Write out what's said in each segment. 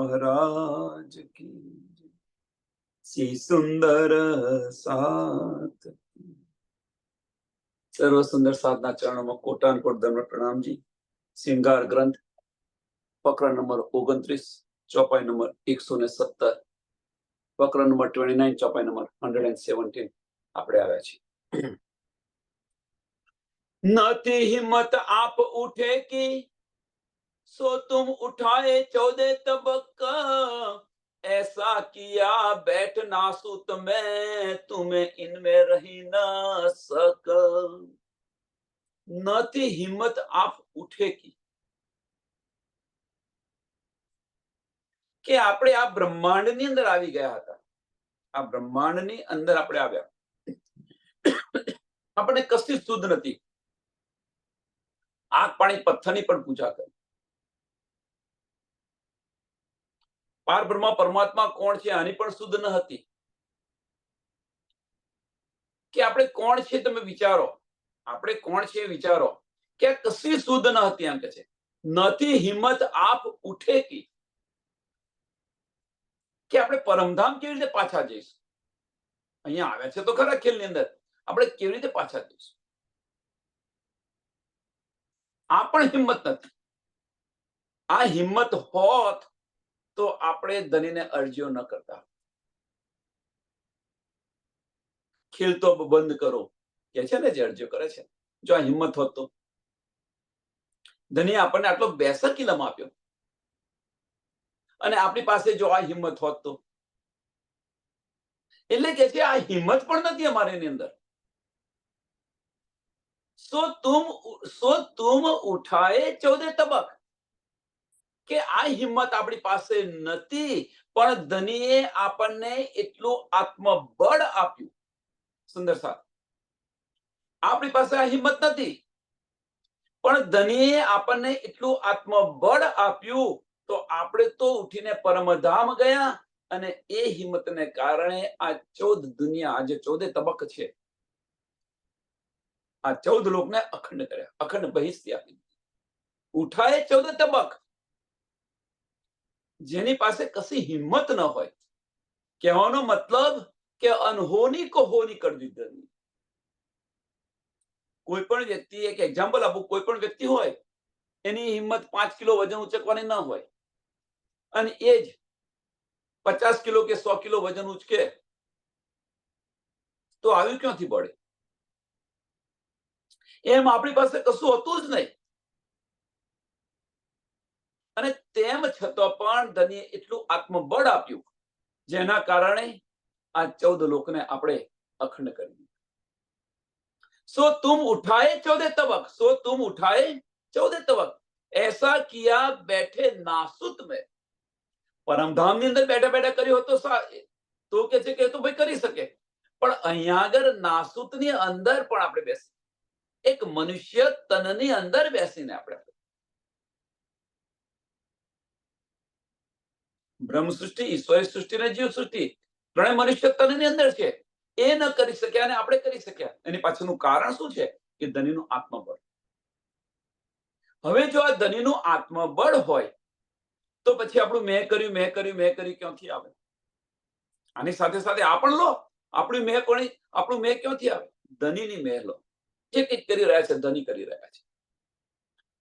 महाराज की सी सुंदर साथ। सर्व सुंदर साधना चरणों में कोटान कोट दंड प्रणाम जी। श्रृंगार ग्रंथ फकरा नंबर 29 चौपाई नंबर 117 फकरा नंबर 29 चौपाई नंबर 117 આપણે આવ્યા છીએ। नती हिम्मत आप उठे की सो तुम उठाए 14 तबक, ऐसा किया बैठ नासूत में तुम्हें इनमें रही न सक। नती हिम्मत आप उठे की કે આપણે આ બ્રહ્માંડની અંદર આવી ગયા હતા। આ બ્રહ્માંડની અંદર આપણે આવ્યા, આપણે કશી શુદ્ધ નથી। આગ પાણી પથ્થરની પણ પૂજા કરી। પાર બ્રહ્મા પરમાત્મા કોણ છે આની પણ શુદ્ધ ન હતી કે આપણે કોણ છે તમે વિચારો, આપણે કોણ છે વિચારો કે કશી શુદ્ધ ન હતી। એમ કે છે નથી હિંમત આપ ઉઠે કી કે આપણે પરમધામ કેવી રીતે પાછા જઈશું। અહીંયા આવ્યા છે તો ખરા ખેલની અંદર, આપણે કેવી રીતે પાછા જઈશું આ પણ હિંમત નથી। આ હિંમત હોત તો આપણે ધનીને અરજીઓ ન કરતા। ખેલ તો બંધ કરો કે છે ને જે અરજીઓ કરે છે, જો આ હિંમત હોત તો ધની આપણને આટલો બેસક ઇલમ આપ્યો અને આપણી પાસે જો આ હિંમત હોત તો, એટલે કે છે આ હિંમત પણ નથી અમારી એની અંદર। सो तुम उठाए 14 तबक કે આ હિંમત આપણી પાસે નથી, પણ ધનીએ આપણને એટલું આત્મબળ આપ્યું। સુંદર સાથ, આપણી પાસે આ હિંમત નથી પણ ધનીએ આપણને એટલું આત્મબળ આપ્યું તો આપણે તો ઉઠીને પરમધામ ગયા અને એ હિંમતને કારણે આ 14 દુનિયા, આ જે 14 તબક છે આ 14 લોકને અખંડ કર્યા, અખંડ બહિષ્ઠી આપી। ઉઠાએ 14 તબક, જેની પાસે કશી હિંમત ન હોય। કહેવાનો મતલબ કે અનહોની को होनी कर दी धनी। કોઈ પણ વ્યક્તિ, એક એક્ઝામ્પલ આપું, કોઈ પણ વ્યક્તિ હોય એની હિંમત 5 કિલો વજન ઉચકવાની ન હોય અને એ જ 50 કિલો કે 100 કિલો વજન ઉચકે તો આવ્યું ક્યાંથી બળે? એમ આપણી પાસે કશું હતું જ નહીં અને તેમ છતાં પણ ધનીએ એટલું આત્મબળ આપ્યું જેના કારણે આ 14 લોકને આપણે અખંડ કરી દીધા। सो तुम उठाए 14 तबक, सो तुम उठाए 14 तबक, ऐसा किया बैठे नासुत में। परमधाम ની અંદર બેઠા બેઠા કર્યો તો કે છે કે તો ભાઈ કરી શકે, પણ અહીંયા આગળ નાસુતની અંદર પણ આપણે બેસી, એક મનુષ્ય તનની અંદર બેસીને આપણે બ્રહ્મ સૃષ્ટિ, ઈશ્વરી સૃષ્ટિ અને જીવ સૃષ્ટિ ત્રણે મનુષ્ય તનની અંદર છે, એ ન કરી શક્યા અને આપણે કરી શક્યા। એની પાછળનું કારણ શું છે કે ધનીનું આત્મબળ। હવે જો આ ધનીનું આત્મબળ હોય તો પછી આપણું મેં કર્યું મેં કર્યું મેં કર્યું ક્યાંથી આવે? આની સાથે સાથે આ પણ લો, આપણું મેં ક્યાંથી આવે? ધનીની મેં લો। જે કંઈક કરી રહ્યા છે ધની કરી રહ્યા છે,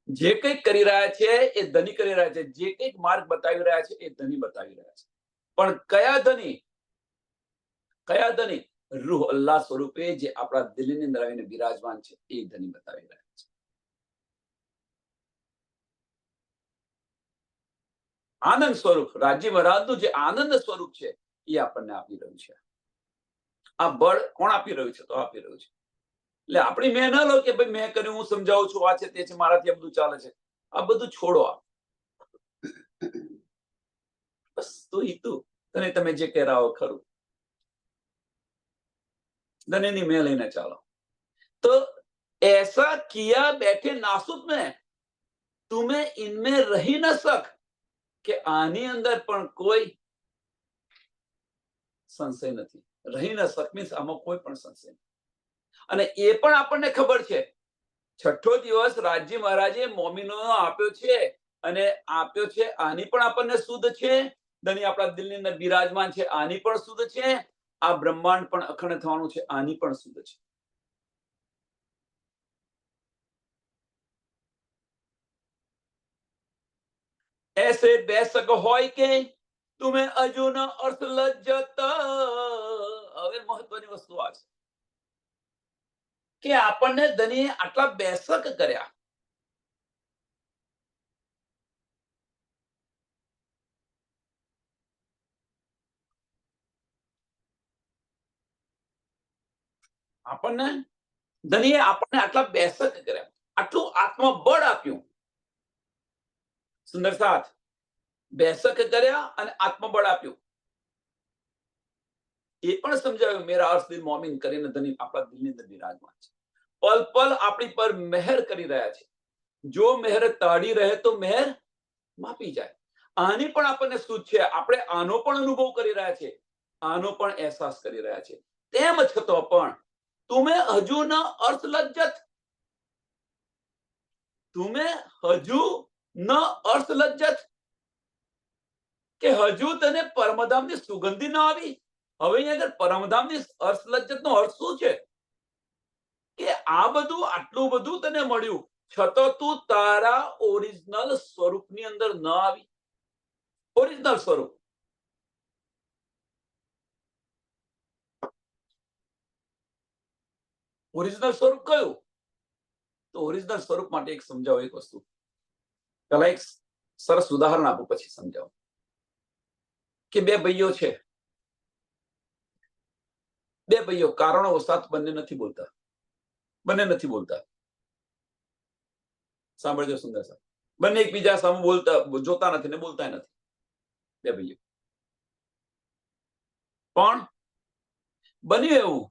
જે કંઈક કરી રહ્યા છે એ ધની કરી રહ્યા છે, જે કંઈક માર્ગ બતાવી રહ્યા છે એ ધની બતાવી રહ્યા છે, પણ કયા ધની? કયા ધની? રૂહ અલ્લાહ સ્વરૂપે જે આપણા દિલની અંદર આવીને બિરાજમાન છે એ ધની બતાવી રહ્યા છે। આનંદ સ્વરૂપ રાજી મહારાજનું જે આનંદ સ્વરૂપ છે એ આપણને આપી રહ્યું છે। આ બળ કોણ આપી રહ્યું છે? તો આપી રહ્યું છે। એટલે આપણી મેં ન લો કે ભાઈ મેં કર્યું, હું સમજાવું છું, આ છે તે છે, મારાથી આ બધું ચાલે છે, આ બધું છોડો। બસ તું તને તમે જે કહેરાઓ ખરું, ધનીની મેં લઈને ચાલો। तो ऐसा किया बैठे नासुत में तुम्हें इनमें रही न सक, કે આની અંદર પણ કોઈ સંશય નથી। રહી ન સક મીન્સ આમાં કોઈ પણ સંશય નથી। અને એ પણ આપણને ખબર છે, છઠ્ઠો દિવસ રાજી મહારાજે મોમીનો આપ્યો છે અને આપ્યો છે, આની પણ આપણને શુદ્ધ છે. ધણી આપણા દિલની અંદર બિરાજમાન છે, આની પણ શુદ્ધ છે. આ બ્રહ્માંડ પણ અખંડ થવાનું છે, આની પણ શુદ્ધ છે. ऐसे बेशक હોય કે તુમે હજુ ન અર્થ લજ્જત. હવે મહત્વની વસ્તુ આ છે કે આપણને ધણીએ આટલા બેશક કર્યા. આપણને ધણીએ આપણને આટલા બેશક કર્યા, આટલું આત્મબળ આપ્યું. સુંદર સાથ, બેશક કર્યા અને આત્મબળ આપ્યું. એ પણ સમજાવ્યું, મેરા અર્થ દિલ મોમિન કરીને ધણી આપણા દિલની અંદર બિરાજમાન છે. પલ પલ આપણી પર મહેર કરી રહ્યા છે. જો મહેર તાળી રહે તો મહેર માપી જાય. આની પણ આપણને શુદ્ધ છે, આપણે આનો પણ અનુભવ કરી રહ્યા છે, આનો પણ અહેસાસ કરી રહ્યા છે. તેમ છતાં પણ તુમે હજુ ન અર્થ લજ્જત, તુમે હજુ ન અર્થ લજ્જત, કે હજુ તને પરમધામની સુગંધી ના આવી. હવે અહીંયા આગળ પરમધામની અર્થ લજ્જત નો અર્થ શું છે? કે આ બધું આટલું બધું તને મળ્યું, છતાં તું તારા ઓરિજિનલ સ્વરૂપની અંદર ન આવી. ઓરિજિનલ સ્વરૂપ, ઓરિજિનલ સ્વરૂપ કયું? તો ઓરિજિનલ સ્વરૂપ માટે એક સમજાવો, એક વસ્તુ પેલા એક સરસ ઉદાહરણ આપું, પછી સમજાવો. કે બે ભાઈઓ છે, બે ભાઈઓ કારણોવશાત બંને નથી બોલતા, બંને નથી બોલતા. સાંભળજો સુંદર સાહેબ, બંને એકબીજા સામે બોલતા, જોતા નથી ને બોલતા નથી, બે ભાઈઓ. પણ બન્યું એવું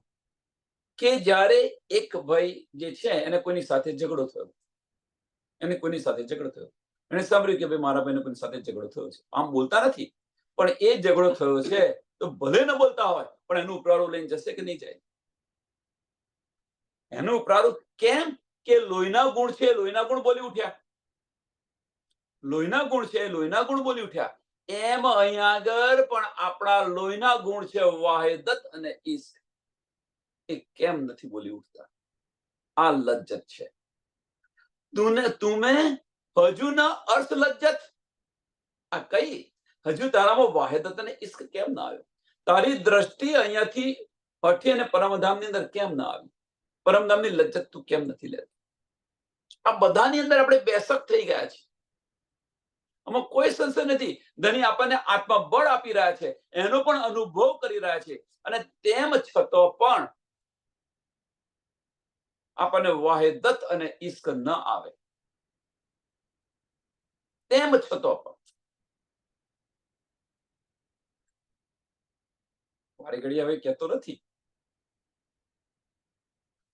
કે જ્યારે એક ભાઈ જે છે એને કોઈની સાથે ઝઘડો થયો, એને કોઈની સાથે ઝઘડો થયો, એને સાંભળ્યું કે ભાઈ મારા ભાઈને કોઈની સાથે ઝઘડો થયો છે. આમ બોલતા નથી, પણ એ ઝઘડો થયો છે તો ભલે ન બોલતા હોય પણ એનું ઉપરાળું લઈને જશે કે નહીં જાય? એનું ઉપરાળું કેમ? કે લોહીના ગુણ છે, લોહીના ગુણ બોલી ઉઠ્યા. લોહીના ગુણ છે, લોહીના ગુણ બોલી ઉઠ્યા. એમ અહીંયા આગળ પણ આપણા લોહીના ગુણ છે, વાહિદત અને ઈશ્ક. એ કેમ નથી બોલી ઉઠતા? આ લજ્જત છે. તુમે હજુ ન અર્થ લજ્જત, આ કઈ? હજુ તારામાં વાહિદત અને ઈશ્ક કેમ ના આવ્યો? તારી દ્રષ્ટિ અહીંયાથી હઠી અને પરમધામની અંદર કેમ ના આવી? પરમધામની લજ્જત તું કેમ નથી લેતી? આ બધાની અંદર આપણે બેશક થઈ ગયા છે. આમાં કોઈ સંશય નથી. ધણી આપણને આત્મબળ આપી રહ્યા છે, એનો પણ અનુભવ કરી રહ્યા છે, અને તેમ છતાં પણ આપણને વાહિદત અને ઈશ્ક ન આવે. તેમ છતાં પણ વારે ઘડી હવે કહેતો નથી,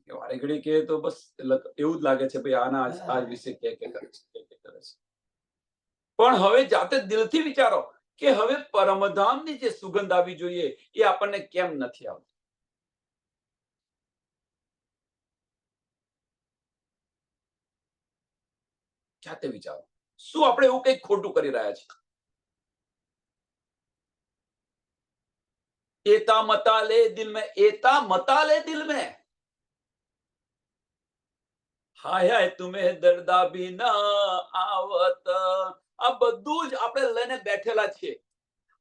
વારે ઘડી કહે તો બસ એવું જ લાગે છે ભાઈ આના આ વિશે કે કરે છે. પણ હવે જાતે દિલથી વિચારો કે હવે પરમધામની જે સુગંધ આવી જોઈએ એ આપણને કેમ નથી આવતી? જાતે વિચારો, શું આપણે એવું કંઈક ખોટું કરી રહ્યા છીએ? એતા મતા લે દિલ મેં, એતા મતા લે દિલ મેં, હાય હાય તુમે દર્દા ભી ના આવત. આ બધું જ આપણે લઈને બેઠેલા છીએ,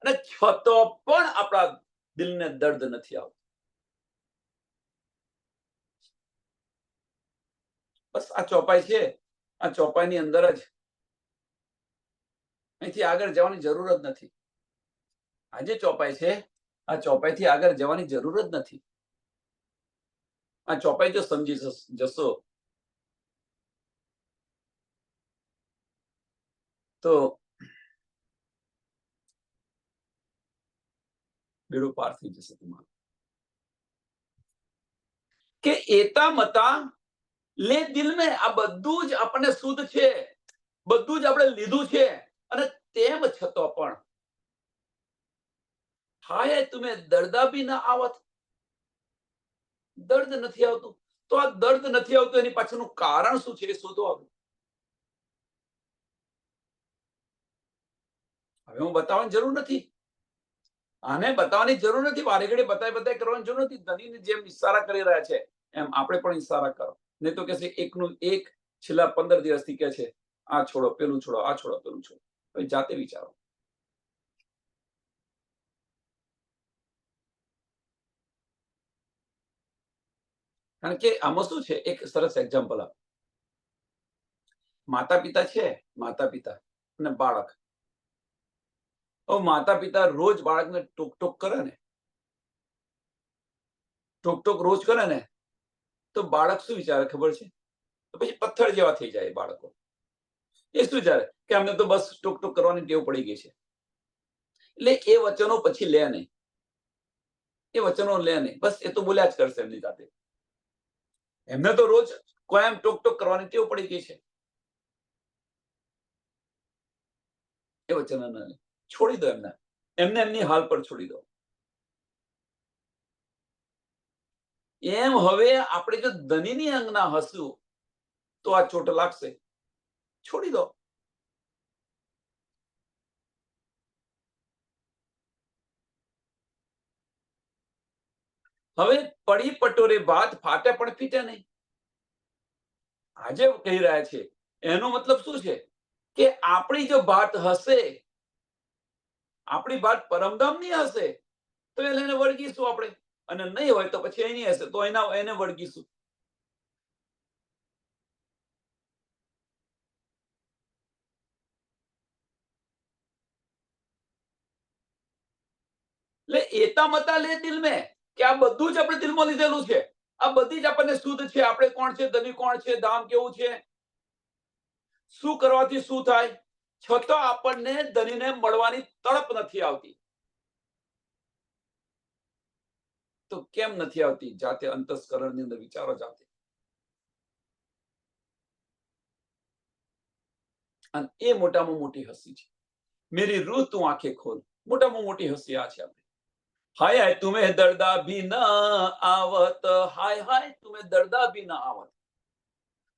અને છતાં પણ આપણા દિલને દર્દ નથી આવતું. બસ આ ચોપાઈ છે, આ ચોપાઈની અંદર જ, અહીંથી આગળ જવાની જરૂર જ નથી. આ જે ચોપાઈ છે, આ ચોપાઈથી આગળ જવાની જરૂર જ નથી. આ ચોપાઈ જો સમજી જશો તો બેડું પાર થઈ જશે તમારું. કે એતા મતા લે દિલ મેં, આ બધું જ આપણને શુદ્ધ છે, બધું જ આપણે લીધું છે, અને તેમ છતાં પણ હાય તુમે દર્દા ભી ના આવત, દર્દ નથી આવતું. તો આ દર્દ નથી આવતું એની પાછળનું કારણ શું છે એ શોધો. હવે હું બતાવવાની જરૂર નથી, આને બતાવવાની જરૂર નથી, વારે ઘડી બતાવી કરવાની જરૂર નથી. ધનીની જેમ ઈશારા કરી રહ્યા છે એમ આપણે પણ ઈશારા કરો. નહીં તો કે એકનું એક છેલ્લા 15 દિવસથી કે છે આ છોડો, પેલું છોડો, આ છોડો, પેલું છોડો. હવે જાતે વિચારો. કારણ કે આમાં શું છે, એક સરસ એક્ઝામ્પલ આપ. માતા પિતા છે, માતા પિતા અને બાળક. હવે માતા પિતા રોજ બાળકને ટોક ટોક કરે ને, ટોક ટોક રોજ કરે ને, તો બાળક શું વિચારે ખબર છે? તો પછી પથ્થર જેવા થઈ જાય બાળકો. એ શું વિચારે કે અમને તો બસ ટોક ટોક કરવાની ટેવ પડી ગઈ છે. એટલે એ વચનો પછી લે નહીં, એ વચનો લે નહીં, બસ એ તો બોલ્યા જ કરશે એમની જાતે. એમને તો રોજ કાયમ ટોક ટોક કરવાની ટેવ પડી ગઈ છે. એ વચનો ન લે, છોડી દો એમને, એમને એમની હાલ પર છોડી દો. એમ હવે આપણે જો ધનીની અંગના હસવું તો આ ચોટ લાગશે, છોડી દો. હવે પડી પટોરે ભાત ફાટે પણ ફીટે નહીં. આજે કહી રહ્યા છે એનો મતલબ શું છે કે આપણી જો વાત હશે, આપણી વાત પરમધામની હશે તો એને વળગીશું આપણે, અને નહીં હોય તો પછી એની હશે તો એને વળગીશું. એટલે એતા મતા લે દિલ મેં, કે આ બધું જ આપણે દિલમાં લીધેલું છે. આ બધી જ આપણને શુદ્ધ છે. આપણે કોણ છે, ધની કોણ છે, ધામ કેવું છે, શું કરવાથી શું થાય, છતાં આપણને ધનીને મળવાની તડપ નથી આવતી. તો કેમ નથી આવતી? જાતે અંતસ્કરણની અંદર વિચારો જાતે. અને એ મોટામાં મોટી હસી છે. મેરી રૂહ તું આંખે ખોલ, મોટામાં મોટી હસી આ છે આપણે. હાય હાય તુમે દર્દા ભી ન આવત, હાય હાય તુમે દર્દા ભી ન આવત.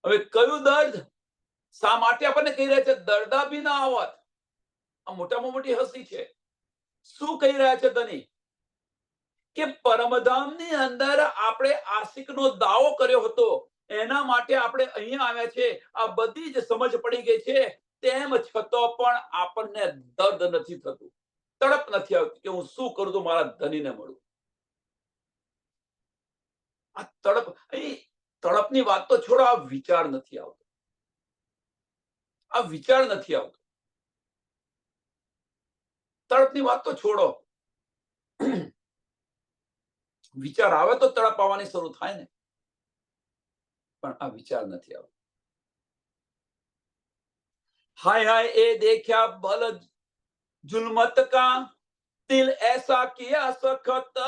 હવે કયું દર્દ, શા માટે આપણને કહી રહ્યા છે દર્દા ભી ન આવત? આ મોટામાં મોટી હસી છે. શું કહી રહ્યા છે ધની? કે પરમધામની અંદર આપણે આશિકનો દાવો કર્યો હતો, એના માટે આપણે અહીંયા આવ્યા છે. આ બધી જ સમજ પડી ગઈ છે, તેમ છતાં પણ આપણને દર્દ નથી થતું, તડપ નથી આવતી કે હું શું કરું તો મારા ધનીને મળું. આ તડપ, તડપની વાત તો છોડો, આ વિચાર નથી આવતો, આ વિચાર નથી આવતો. તડપની વાત તો છોડો, વિચાર આવે તો તડપ આવવાની શરૂ થાય ને, પણ આ વિચાર નથી આવતો. हाय हाय ए देखा बल जुल्मत का, दिल ऐसा किया सखत,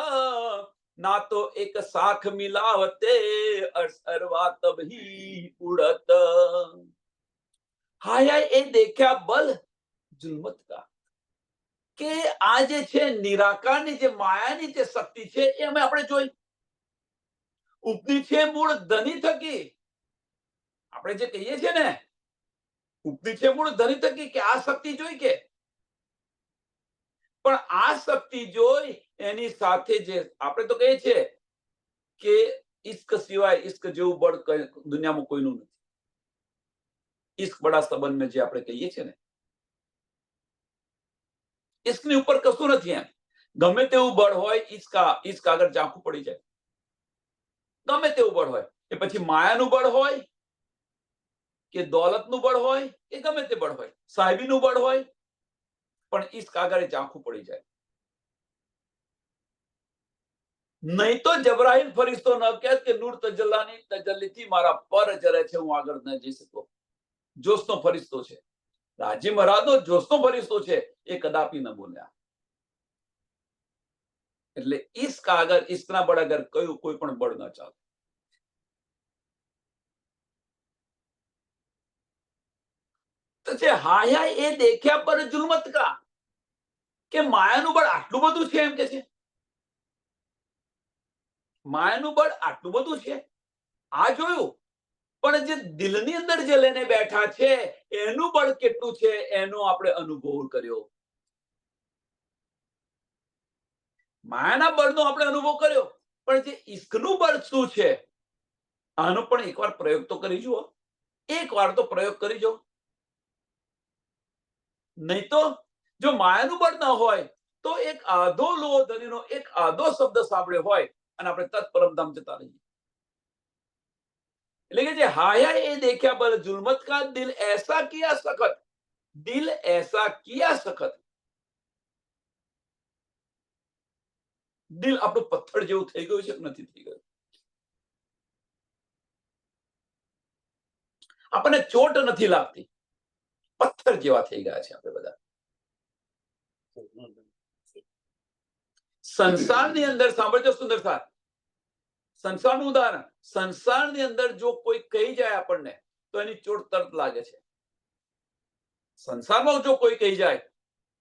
ना तो एक साख मिलावते अरवा तब ही उड़त. हाय हाय ए देखा बल जुल्मत का, કે આ જે છે નિરાકારની જે માયાની જે શક્તિ છે એ અમે આપણે જોઈ. ઉપની છે મૂળ ધની થકી. આપણે જે કહીએ છીએ ને, ઉપની છે મૂળ ધની થકી, કે આ શક્તિ જોઈ કે, પણ આ શક્તિ જોઈ એની સાથે જે આપણે તો કહીએ છીએ કે ઇશ્ક સિવાય ઇશ્ક જેવું બળ દુનિયામાં કોઈનું નથી. ઇશ્ક બડા સંબંધ જે આપણે કહીએ છીએ ને, ઇશ્કની ઉપર કશું નથી એમ. ગમે તેવું બળ હોય, ઇશ્ક આગળ ઝાંખું પડી જાય. ગમે તેવું બળ હોય, એ પછી માયાનું બળ હોય કે દોલતનું બળ હોય કે ગમે તે બળ હોય, સાહેબીનું બળ હોય, પણ ઇશ્ક આગળ ઝાંખું પડી જાય. નહીં તો જબરાઈલ ફરિશ્તો ન કહે કે નૂર તજલ્લાની તજલ્લીથી મારા પર જરે છે, હું આગળ ન જઈ શકતો. જોશનો ફરિશ્તો છે, રાજી મહારાજનો જોશનો ફરિશ્તો છે, એ કદાપી ન બોલ્યા. એટલે ઇશ્ક આગળ, ઇશ્કના બળ આગળ કયું કોઈ પણ બળ ન ચાલે. તો છે હાય હાય એ દેખ્યા પર જુલ્મત કા, કે માયાનું બળ આટલું બધું છે એમ કે છે. માયાનું બળ આટલું બધું છે, આ જોયું, પણ જે દિલની અંદર જે લઈને બેઠા છે એનું બળ કેટલું છે એનો આપણે અનુભવ કર્યો. માયાના બળનો આપણે અનુભવ કર્યો, પણ જે ઈશ્કનું બળ શું છે આનો પણ એકવાર પ્રયોગ તો કરી જુઓ. એકવાર તો પ્રયોગ કરી જો. નહીં તો જો માયાનું બળ ન હોય તો એક આધો લોહ ધણીનો એક આધો શબ્દ સાંભળ્યો હોય અને આપણે તત પરમધામ જતા રહીએ. એટલે કે જે હાયા એ દેખ્યા બલ જુલમત કા દિલ એસા કિયા સખત, દિલ એસા કિયા સખત. દિલ આપણું પથ્થર જેવું થઈ ગયું છે કે નથી થઈ ગયું? આપણને ચોટ નથી લાગતી, પથ્થર જેવા થઈ ગયા છે આપણે બધા. સંસારની અંદર સાંભળજો સુંદર સાર, સંસારનું ઉદાહરણ, સંસારની અંદર જો કોઈ કહી જાય આપણને તો એની ચોટ તરત લાગે છે. સંસારમાં જો કોઈ કહી જાય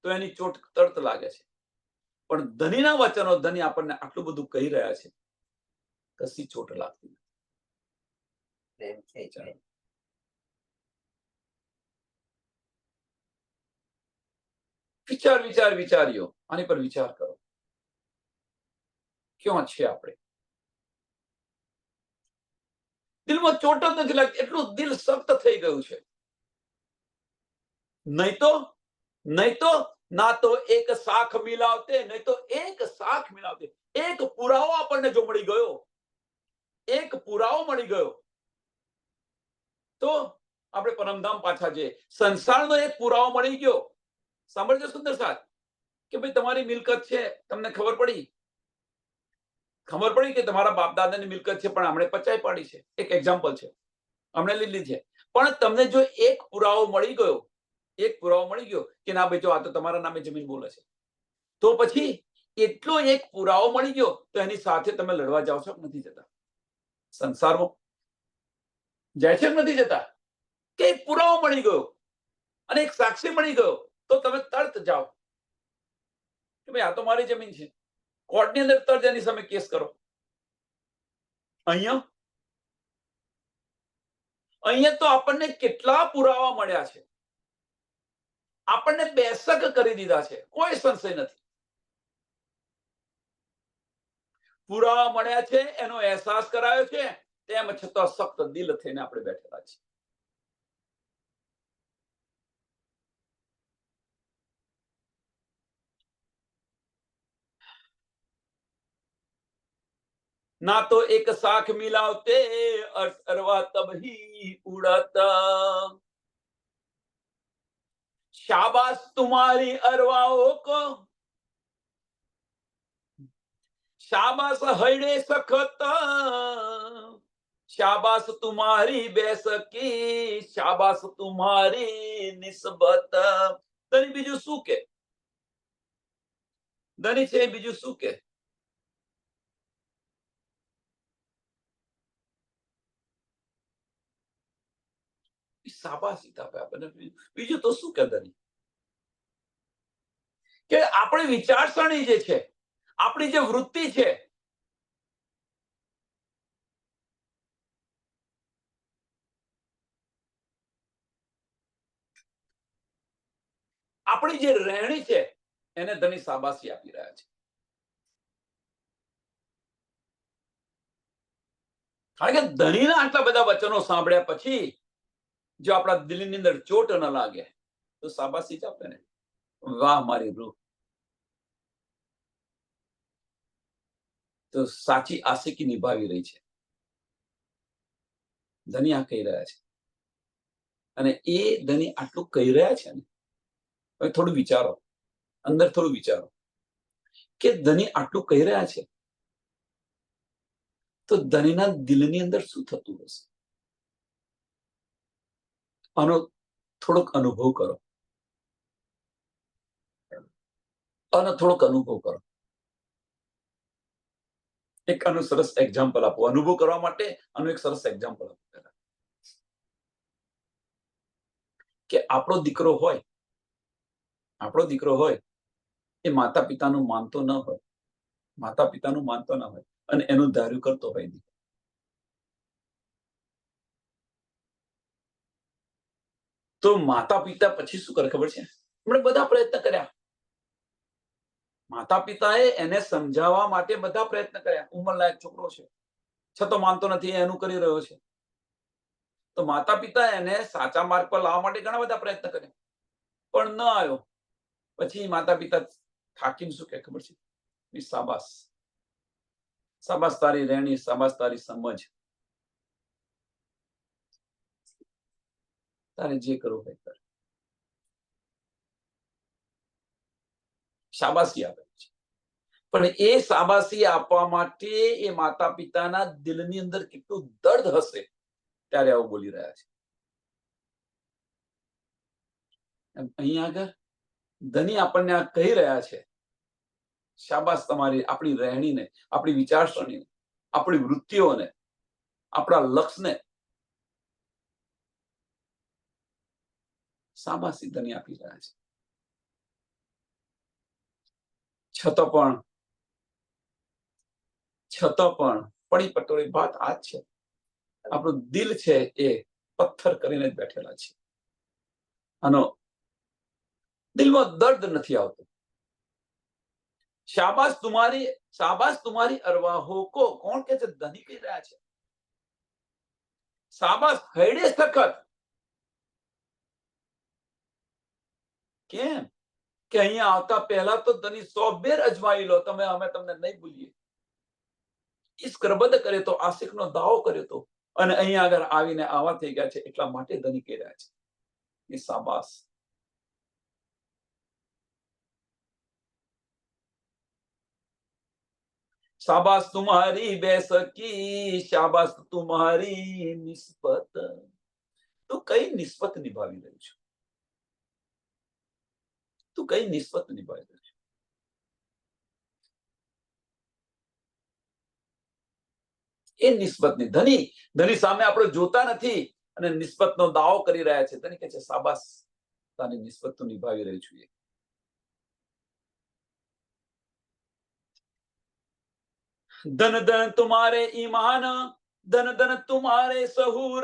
તો એની ચોટ તરત લાગે છે. પણ ધનીના વચનો, ધની આપણને આટલું બધું કહી રહ્યા છે, કશી ચોટ લાગતી નથી. વિચાર વિચાર વિચાર્યો, આની પર વિચાર કરો. ક્યાં છે આપણે? દિલમાં ચોટ જ નથી લાગતી, એટલું દિલ સખ્ત થઈ ગયું છે. નહીં તો ના તો એક શાખ મિલાવતે, નહીં તો એક શાખ મિલાવતે. એક પુરાવો આપણને જો મળી ગયો, એક પુરાવો મળી ગયો તો આપણે પરમધામ પાછા જઈએ. સંસારનો એક પુરાવો મળી ગયો. સાંભળજો સુંદર સાથ, કે ભાઈ તમારી મિલકત છે, તમને ખબર પડી કે તમારા બાપ દાદાની મિલકત છે, પણ આપણે પચાઈ પાડી છે. એક એક્ઝામ્પલ છે, અમને લીધી છે. પણ તમને જો એક પુરાવો મળી ગયો કે ના ભાઈ જો આ તો તમારા નામે જમીન બોલે છે, તો પછી એટલો એક પુરાવો મળી ગયો તો એની સાથે તમે લડવા જાઓ છો કે નથી જતા? સંસારમાં જાય છે કે નથી જતા? કે એક પુરાવો મળી ગયો અને એક સાક્ષી મળી ગયો તો તમે તરત જાઓ કે ભાઈ આ તો મારી જમીન છે. કોર્ટની અંદર તરત એની સામે કેસ કરો. અહીંયા તો આપણને કેટલા પુરાવા મળ્યા છે, આપણને બેશક કરી દીધા છે, કોઈ સંશય નથી. પુરાવા મળ્યા છે, એનો અહેસાસ કરાયો છે, તેમ છતાં સખ્ત દિલ થઈને આપણે બેઠેલા છીએ. ना तो एक साख मिलावते अरवा तब ही उड़ता, शाबाश तुम्हारी अरवाओं को, शाबाश हड़े सखत, शाबाश तुम्हारी बेसकी, शाबाश तुम्हारी निस्बत. ધની બીજું શું કે? ધની છે બીજું શું કે? શાબાશી આપે આપણને. બીજું તો શું કે ધની? કે આપણી વિચારસરણી જે છે, આપણી જે વૃત્તિ છે, આપણી જે રહેણી છે, એને ધની શાબાશી આપી રહ્યા છે. કારણ કે ધનીના આટલા બધા વચનો સાંભળ્યા પછી જો આપણા દિલની અંદર ચોટ ન લાગે તો શાબાશી જ આપે ને, વાહ મારી રૂહ. તો સાચી આશિકી નિભાવી રહી છે, ધની આ કહી રહ્યા છે. અને એ ધની આટલું કહી રહ્યા છે ને, હવે થોડું વિચારો, અંદર થોડું વિચારો કે ધની આટલું કહી રહ્યા છે તો ધનીના દિલની અંદર શું થતું હશે? આનો થોડોક અનુભવ કરો, એક આનું સરસ એક્ઝામ્પલ આપો. અનુભવ કરવા માટે આનું એક સરસ એક્ઝામ્પલ આપો કે આપણો દીકરો હોય એ માતા પિતાનું માનતો ન હોય અને એનું ધાર્યું કરતો હોય, તો માતા પિતા પછી શું કરે ખબર છે? આપણે બધા પ્રયત્ન કર્યા, માતા પિતાએ એને સમજાવવા માટે બધા પ્રયત્ન કર્યા. ઉંમરલાયક છોકરો છે, છતાં માનતો નથી, એનું કરી રહ્યો છે. તો માતા પિતા એને સાચા માર્ગ પર લાવવા માટે ઘણા બધા પ્રયત્ન કર્યા, પણ ન આવ્યો. પછી માતા પિતા થાકીને શું કે ખબર છે? શાબાશ, શાબાશ તારી રહેણી, શાબાશ તારી સમજ, તારે જે કરવું હોય કર. શાબાશી આપે છે, પણ એ શાબાશી આપવા માટે એ માતા પિતાના દિલની અંદર કેટલું દર્દ હશે ત્યારે આવું બોલી રહ્યા છે. અહીંયા આગળ ધની આપણને આ કહી રહ્યા છે, શાબાશ તમારી આપણી રહેણીને, આપણી વિચારસરણીને, આપણી વૃત્તિઓને, આપણા લક્ષ્યને શાબાશી ધની આપી રહ્યા છે. છતાં પણ પડી પટોળી વાત આ જ છે, આપણું દિલ છે એ પથ્થર કરીને જ બેઠેલા છે. આનો દિલમાં દર્દ નથી આવતું. શાબાશ तुम्हारी અરવાહો કો. કોણ કે છે? ધની કહી રહ્યા છે. શાબાશ હૈડે સખત. કેમ કે અહીંયા આવતા પહેલા તો ધની 100 બેર અજમાવી લો તમે, અમે તમને નહીં ભૂલીએ. ઈશ્કરબદ કરે તો આશિકનો દાવો કર્યો તો, અને અહીંયા આગળ આવીને આવા થઈ ગયા છે, એટલા માટે ધની કહી રહ્યા છે એ શાબાશ. शाबाश तुम्हारी बेसकी, शाबाश तुम्हारी निस्बत. તું કઈ નિસ્બત નિભાવી રહ્યું છે? તું કઈ નિસ્બત નિભાવી રહ્યું છે? એ નિસ્બતની ધની સામે આપણે જોતા નથી અને નિસ્બતનો દાવો કરી રહ્યા છે. ધની કહે છે શાબાશ, તારી નિસ્બત તો નિભાવી રહી છું. ધન ધન તુમારે ઈમાન, ધન ધન તુમારે સહુર,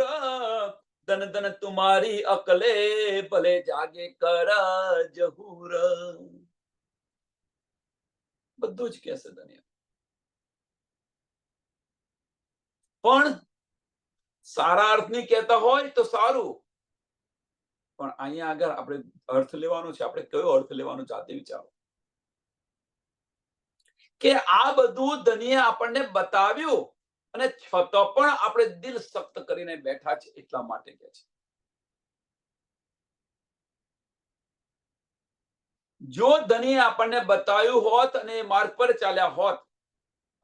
ધન ધન તુમારી અકલે, ભલે જાગે કર જહુર. બધું જ કહેશે ધની, પણ સારા અર્થની કહેતા હોય તો સારું. પણ અહીંયા આગળ આપણે અર્થ લેવાનો છે. આપણે કયો અર્થ લેવાનો જાતે વિચારો કે આ બધું ધનીએ આપણને બતાવ્યું, અને છતાં પણ આપણે દિલ સખ્ત કરીને બેઠા છે. એટલા માટે કે છે, જો ધનીએ આપણને બતાવ્યું હોત અને એ માર્ગ પર ચાલ્યા હોત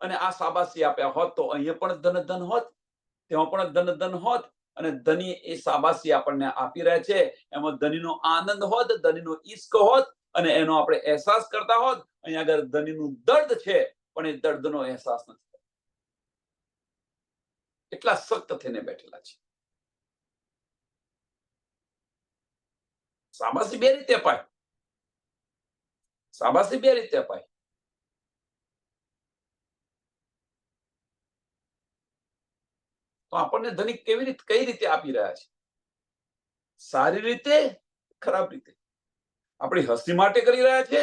અને આ શાબાશી આપ્યા હોત, તો અહીંયા પણ ધન ધન હોત, તેમાં પણ ધન ધન હોત. અને ધની એ શાબાશી આપણને આપી રહ્યા છે, એમાં ધનીનો આનંદ હોત, ધનીનો ઈશ્ક હોત, અને એનો આપણે અહેસાસ કરતા હોત. અહીંયા આગળ ધનીનું દર્દ છે, પણ એ દર્દનો અહેસાસ નથી. એટલા સખ્ત થઈને બેઠેલા છે. શાબાશી બે રીતે અપાય. શાબાશી બે રીતે અપાય. તો આપણને ધનિક કેવી રીતે, કઈ રીતે આપી રહ્યા છે? સારી રીતે, ખરાબ રીતે? આપણી હસ્તી માટે કરી રહ્યા છે?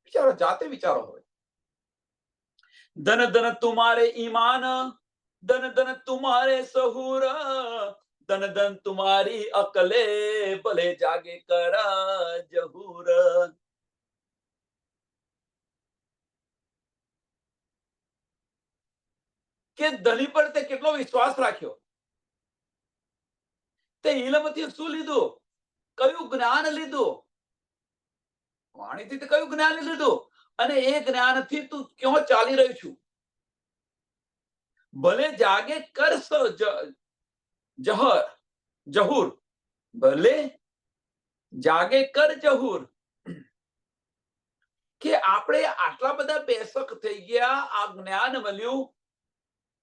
વિચારો, જાતે વિચારો. હોય ધન ધન તુમારે ઈમાન, ધન ધન તુમારે સહુર, ધન ધન તુમારી અકલે, ભલે જાગે કર જહુર. કે ધની પર તે કેટલો વિશ્વાસ રાખ્યો. તે ઇલમથી શું લીધું? કયું જ્ઞાન લીધું? વાણીથી કયું જ્ઞાન લીધું? અને એ જ્ઞાનથી તું ક્યાં ચાલી રહ્યું છું? ભલે જાગે કર જહુર, ભલે જાગે કર જહુર. કે આપણે આટલા બધા બેસક થઈ ગયા, આ જ્ઞાન મળ્યું,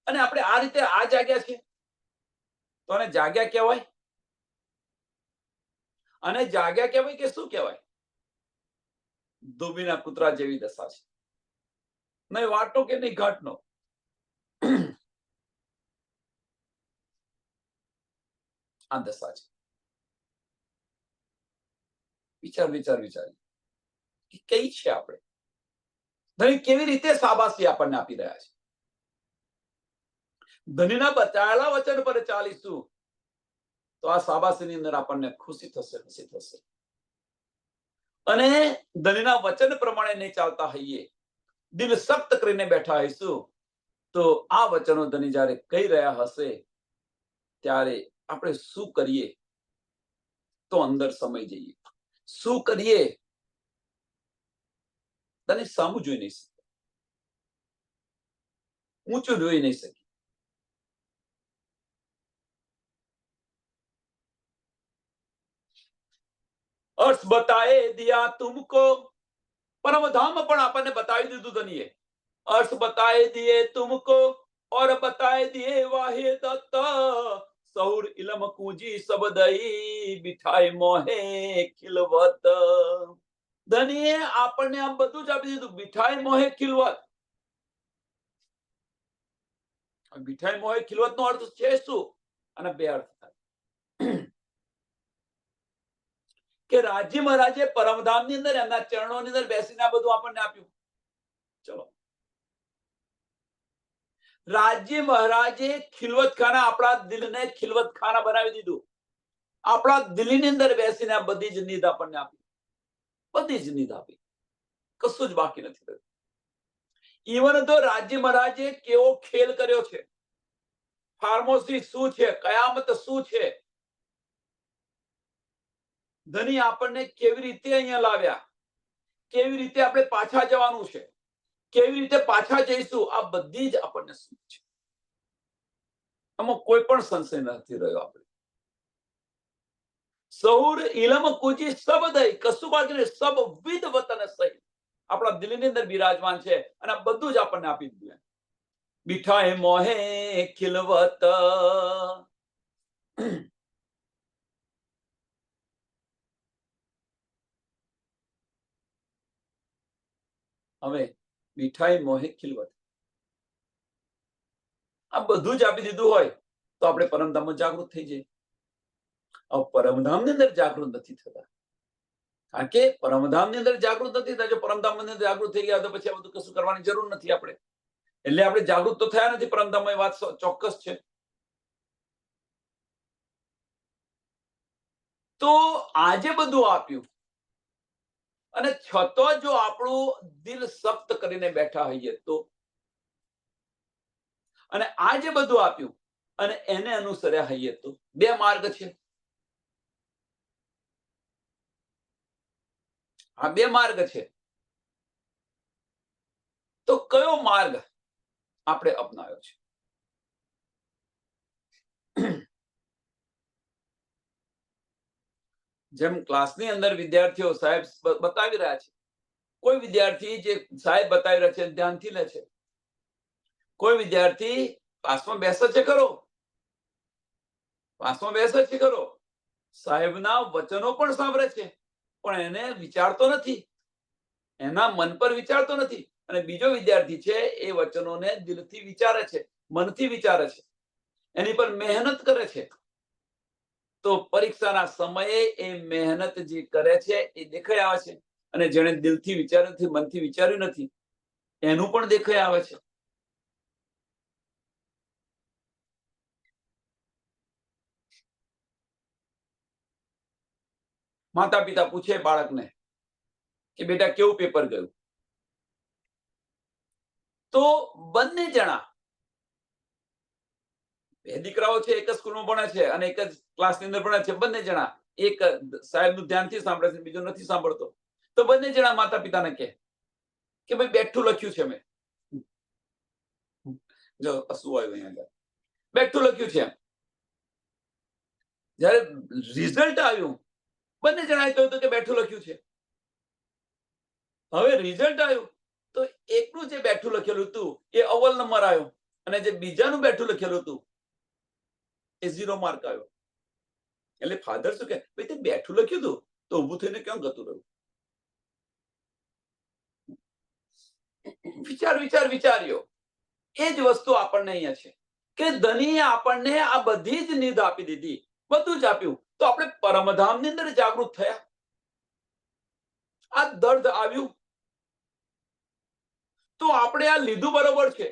અને આપણે આ રીતે આ જાગ્યા છે, તો આને જાગ્યા કહેવાય? અને જાગ્યા કહેવાય કે શું કહેવાય? ધોબીના કૂતરા જેવી દશા છે. નહીં વાટનો કે નહીં ઘાટનો. આ દશા છે. વિચાર કઈ છે આપણે? ધણી કેવી રીતે શાબાશી આપણને આપી રહ્યા છે? ધણીના બતાવેલા વચન પર ચાલીશું તો આ શાબાશીની અંદર આપણને ખુશી થશે, ખુશી થશે. અને ધણીના વચન પ્રમાણે નહીં ચાલતા હોઈએ, દિલ સખ્ત કરીને બેઠા હઈશું, તો આ વચનો ધણી જ્યારે કહી રહ્યા હશે ત્યારે આપણે શું કરીએ તો અંદર સમય જઈએ, શું કરીએ તને સામું જોઈ નહીં શકે, ઊંચું જોઈ નહીં શકે. अर्थ बताए दिया तुमको, परम धाम પણ આપણને બતાવી દીધું ધનીએ. अर्थ बताए दिए तुमको और बताए दिए वाहे दत्त, સૌર ઇલમ કુજી સબદઈ બિઠાઈ મોહે ખિલવત. ધનીએ આપણને આમ બધું જ આપી દીધું. બિઠાઈ મોહે ખિલવત. બિઠાઈ મોહે ખિલવત નો અર્થ છે શું? અને બે અર્થ થાય કે રાજ્ય મહારાજે પરમધામની અંદર એમના ચરણોની અંદર બેસીને આ બધું આપણને આપ્યું. ચલો, રાજ્ય મહારાજે ખિલવતખાના, આપણા દિલને ખિલવતખાના બનાવી દીધું. આપણા દિલની અંદર બેસીને આ બધી જ નીંદ આપણને આપી, બધી જ નીંદ આપી, કશું જ બાકી નથી રહ્યું. ઇવન તો રાજ્ય મહારાજે કેવો ખેલ કર્યો છે, ફાર્મોસી શું છે, કયામત શું છે, ધની આપણને કેવી રીતે અહીંયા લાવ્યા, કેવી રીતે આપણે પાછા જવાનું છે, કેવી રીતે પાછા જઈશું, આ બધી જ આપણને શું છે, આમાં કોઈ પણ સંશય નથી રહ્યો. આપણે સૌર ઇલમ કુજી સબદય, કશું બાકી નહીં, સબ વિદ વતન સહિત આપણા દિલની અંદર બિરાજમાન છે અને આ બધું જ આપણને આપી દીધું. બિઠાએ મોહે ખિલવત. હવે મીઠાઈ મોહે ખિલવત, આ બધું જ આપી દીધું હોય તો આપણે પરમધામમાં જાગૃત થઈ જઈએ. પરમધામની અંદર જાગૃત નથી થતા, કારણ કે પરમધામની અંદર જાગૃત નથી થતા. જો પરમધામની અંદર જાગૃત થઈ ગયા તો પછી આ બધું કશું કરવાની જરૂર નથી આપણે. એટલે આપણે જાગૃત તો થયા નથી પરમધામમાં, એ વાત ચોક્કસ છે. તો આજે બધું આપ્યું અને છતાં જો આપણું દિલ સખ્ત કરીને બેઠા હોઈએ તો, અને આજે બધું આપ્યું અને એને અનુસર્યા હોઈએ તો, બે માર્ગ છે. આ બે માર્ગ છે. તો કયો માર્ગ આપણે અપનાવ્યો છે? જેમ ક્લાસની અંદર વિદ્યાર્થીઓ સાહેબ બતાવી રહ્યા છે, કોઈ વિદ્યાર્થી જે સાહેબ બતાવી રહ્યા છે ધ્યાનથી લે છે, કોઈ વિદ્યાર્થી ક્લાસમાં બેસે છે ખરો, ક્લાસમાં બેસે છે ખરો, સાહેબના વચનો પણ સાંભળે છે, પણ એને વિચારતો નથી, એના મન પર વિચારતો નથી. અને બીજો વિદ્યાર્થી છે એ વચનોને દિલથી વિચારે છે, મનથી વિચારે છે, એની પર મહેનત કરે છે. તો પરીક્ષાના સમયે એ મહેનત જે કરે છે એ દેખાઈ આવે છે, અને જેણે દિલથી વિચાર્યું નથી, મનથી વિચાર્યું નથી, એનું પણ દેખાઈ આવે છે. માતા પિતા પૂછે બાળકને કે બેટા કેવું પેપર ગયું, તો બંને જણા, બે દીકરાઓ છે, એક જ સ્કૂલમાં ભણે છે અને એક જ ક્લાસની અંદર ભણે છે, બંને જણા એક સાહેબનું ધ્યાનથી સાંભળે છે, બીજો નથી સાંભળતો. તો બંને જણા માતા પિતાને કહે કે ભાઈ બેઠું લખ્યું છે, મેં જો શું આવ્યું અહીંયા, બેઠું લખ્યું છે. જયારે રિઝલ્ટ આવ્યું, બંને જણાએ કહ્યું હતું કે બેઠું લખ્યું છે. હવે રિઝલ્ટ આવ્યું તો એકનું જે બેઠું લખેલું હતું એ અવ્વલ નંબર આવ્યો, અને જે બીજાનું બેઠું લખેલું હતું એ 0 માર્ક આવ્યો. એટલે ફાધર શું કે, ભાઈ તે બેઠું લખ્યું હતું તો ઊભું થઈને કેમ ગતું રહ્યું? વિચાર્યો. એ જ વસ્તુ આપણને અહીંયા છે કે ધનીએ આપણને આ બધી જ નીંદ આપી દીધી, બધું જ આપ્યું, તો આપણે પરમધામની અંદર જાગૃત થયા. આ દર્દ આવ્યું તો આપણે આ લીધું બરોબર છે.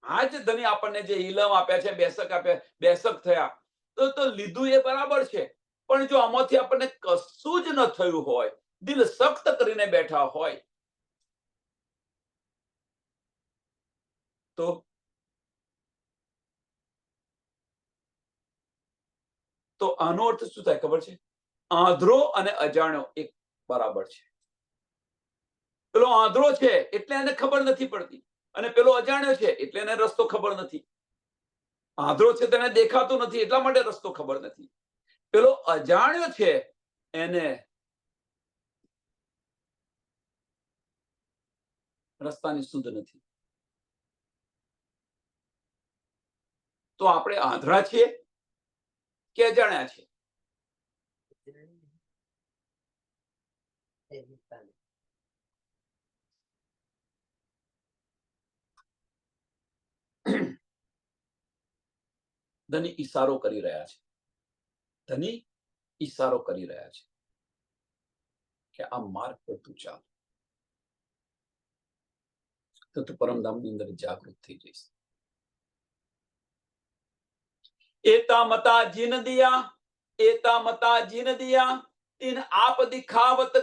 આ જ ધણી આપણને જે ઇલમ આપ્યા છે, બેસક આપ્યા, બેસક થયા, તો લીધું એ બરાબર છે. પણ જો આમાંથી આપણને કશું જ ન થયું હોય, દિલ સખ્ત કરીને બેઠા હોય, તો આનો અર્થ શું થાય ખબર છે? આંધળો અને અજાણ્યો એક બરાબર છે. પેલો આંધળો છે એટલે એને ખબર નથી પડતી, અને પેલો અજાણ્યો છે એટલે એને રસ્તો ખબર નથી. આંધળો છે તેને દેખાતું નથી એટલા માટે રસ્તો ખબર નથી. પેલો અજાણ્યો છે એને રસ્તાની સુધ નથી. તો આપણે આંધળા છીએ કે અજાણ્યા છીએ? ધની ઈશારો કરી રહ્યા છે. ધની ઈશારો કરી રહ્યા છે કે આ માર્ગ પર તું ચાલ, તો તું પરમધામની અંદર જાગૃત થઈ જઈશ. એતા મતા જીન દિયા તીન આપ દિખાવત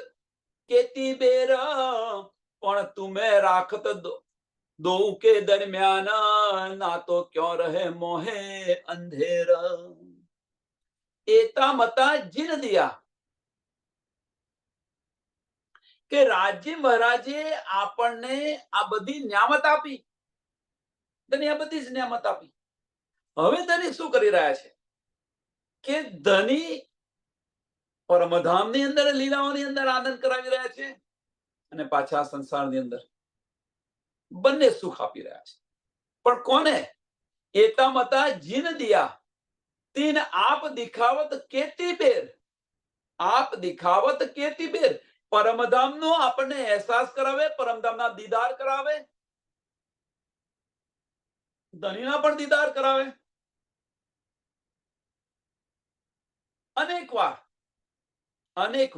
કેતી બેર, પણ તુમે રાખત દો કે દરમિયાન, ના તો ક્યો રહે મોહે અંધેર. એતા મતા જીન દિયા, કે રાજ્ય મહારાજે આપણને આ બધી ન્યામત આપી, ધની આ બધી જ ન્યામત આપી. હવે ધની શું કરી રહ્યા છે કે ધની પરમધામની અંદર, લીલાઓની અંદર આનંદ કરાવી રહ્યા છે, અને પાછા સંસારની અંદર બંને સુખ આપી રહ્યા છે. પણ કોને? એતા મતા જીન દિયા તીન આપ દિખાવત કેતી બેર. આપ દિખાવત કેતી બેર, પરમધામનો આપણને અહેસાસ કરાવે, પરમધામના દીદાર કરાવે, ધનીના પણ દીદાર કરાવે. અનેક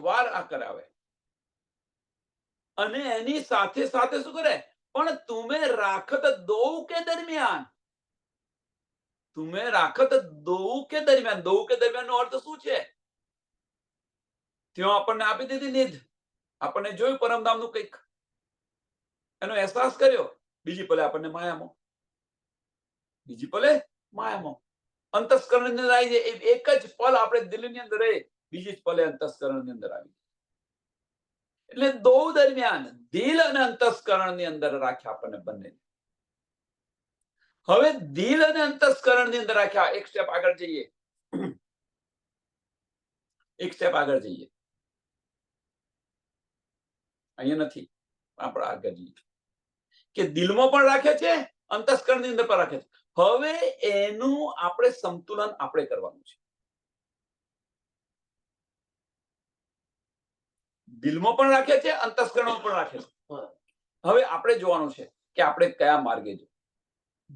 વાર આ કરાવે. અને એની સાથે સાથે શું કરે? પણ તુમે રાખત દો કે દરમિયાન. તુમે રાખત દો કે દરમિયાન. દો કે દરમિયાન નો અર્થ શું છે? ત્યાં આપણને આપી દીધી નિધ, આપણને જોયું પરમધામનું કંઈક, એનો અહેસાસ કર્યો, બીજી પલે આપણને માયામાં, બીજી પલે માયામાં અંતસ્કરણ ની અંદર આવી જાય. એક જ પલ આપણે દિલની અંદર રહે, બીજી જ પલે અંતસ્કરણ ની અંદર આવી. એટલે દો દરમિયાન દિલ અને અંતસ્કરણ ની અંદર રાખ્યા આપણને બંને. હવે દિલ અને અંતસ્કરણ ની અંદર રાખ્યા. એક સ્ટેપ આગળ જઈએ, એક સ્ટેપ આગળ જઈએ. અહીંયા નથી, આપણે આગળ જઈએ કે દિલમાં પણ રાખે છે, અંતસ્કરણ ની અંદર પણ રાખે છે. હવે એનું આપણે સંતુલન આપણે કરવાનું છે. દિલમાં પણ રાખે છે, અંતસ્કરણમાં પણ રાખે છે. હવે આપણે જોવાનું છે કે આપણે કયા માર્ગે જવું,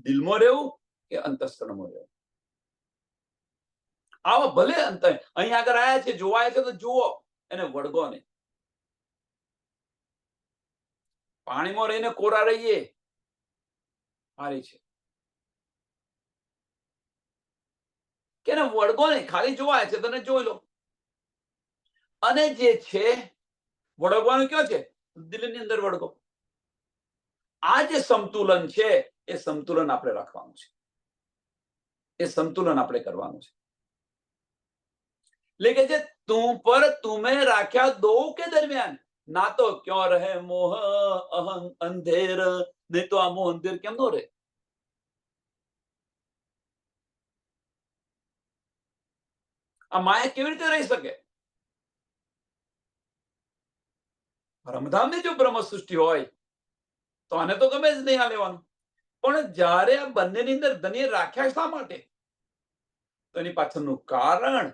દિલમાં રહેવું કે અંતસ્કરણમાં રહેવું. આવો ભલે અહીં આગળ આવ્યા છે, જોવાય છે તો જુઓ, એને વળગો નહીં. પાણીમાં રહીને કોરા રહીએ સારી છે, કે એને વળગો નહીં, ખાલી જોવાય છે તને જોઈ લો. અને જે છે વળગવાનું ક્યાં છે? દિલની અંદર વળગો. આ જે સંતુલન છે એ સંતુલન આપણે રાખવાનું છે, એ સંતુલન આપણે કરવાનું છે. એટલે કે છે તું પર તુમે રાખ્યા દો કે દરમિયાન, ના તો ક્યાં રહે મોહ અહં અંધેર. નહીં તો આ મોહ અંધેર કેમ નો રહે? આ માયા કેવી રીતે રહી શકે? પરમધામની જો બ્રહ્મ સૃષ્ટિ હોય તો આને તો ગમે જ નહીં આ લેવાનું. પણ જ્યારે આ બંનેની અંદર ધની રાખ્યા શા માટે? તો એની પાછળનું કારણ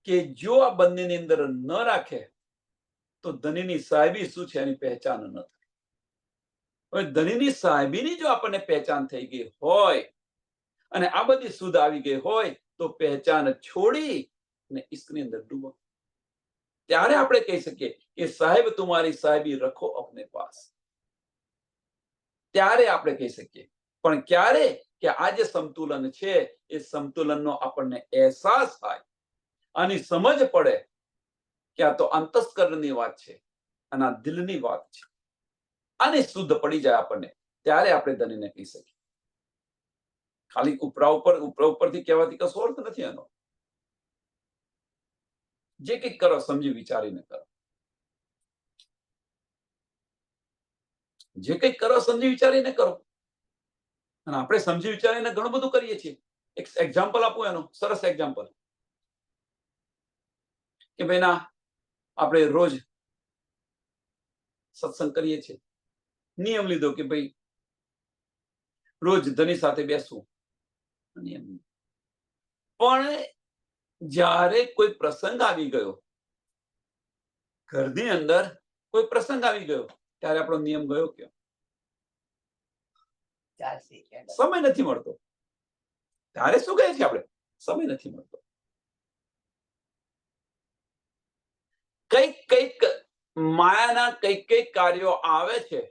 કે જો આ બંનેની અંદર ન રાખે તો ધનીની સાહેબી શું છે એની પહેચાન ન થાય. હવે ધનીની સાહેબીની જો આપણને પહેચાન થઈ ગઈ હોય અને આ બધી સુધ આવી ગઈ હોય તો પહેચાન છોડી અને ઈશ્કની અંદર ડૂબો. ત્યારે આપણે કહી શકીએ કે સાહેબ તમારી સાહેબી રખો અપને પાસ. ત્યારે આપણે કહી શકીએ. પણ ક્યારે? કે આ જે સંતુલન છે એ સંતુલનનો આપણને અહેસાસ થાય, આની સમજ પડે કે આ તો અંતસ્કરણની વાત છે અને આ દિલની વાત છે, આની શુદ્ધ પડી જાય આપણને, ત્યારે આપણે ધનીને કહી શકીએ. ખાલી ઉપરથી કહેવાથી કશો અર્થ નથી એનો. જે કંઈક કરો સમજી વિચારીને કરો. જે કંઈક કરો સમજી વિચારીને કરો. અને આપણે સમજી વિચારીને ઘણું બધું કરીએ છીએ. એક એક્ઝામ્પલ આપું એનું, સરસ એક્ઝામ્પલ. કે ભાઈ ના આપણે રોજ સત્સંગ કરીએ છીએ, નિયમ લીધો કે ભાઈ રોજ ધની સાથે બેસવું, નિયમ. પણ જ્યારે કોઈ પ્રસંગ આવી ગયો, ઘરની અંદર કોઈ પ્રસંગ આવી ગયો, ત્યારે આપણો નિયમ ગયો ક્યાં? સમય નથી મળતો. ત્યારે શું કહે છે આપણે? સમય નથી મળતો. કઈક માયાના કઈક કાર્યો આવે છે,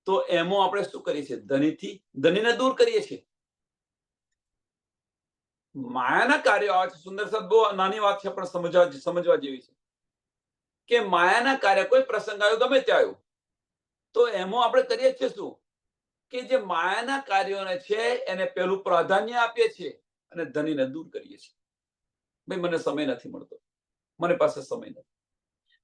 તો એમાં આપણે શું કરીએ છીએ? ધનીને દૂર કરીએ છીએ. માયાના કાર્યો આવે છે. સુંદર સાહેબ, બહુ નાની વાત છે પણ સમજવા જેવી છે. કે માયાના કાર્ય, કોઈ પ્રસંગ આવ્યો, ગમે તે આવ્યો, તો એમાં આપણે કરીએ છીએ શું? કે જે માયાના કાર્યોને છે એને પેલું પ્રાધાન્ય આપીએ છીએ અને ધનીને દૂર કરીએ છીએ. ભાઈ મને સમય નથી મળતો, મને પાસે સમય નથી.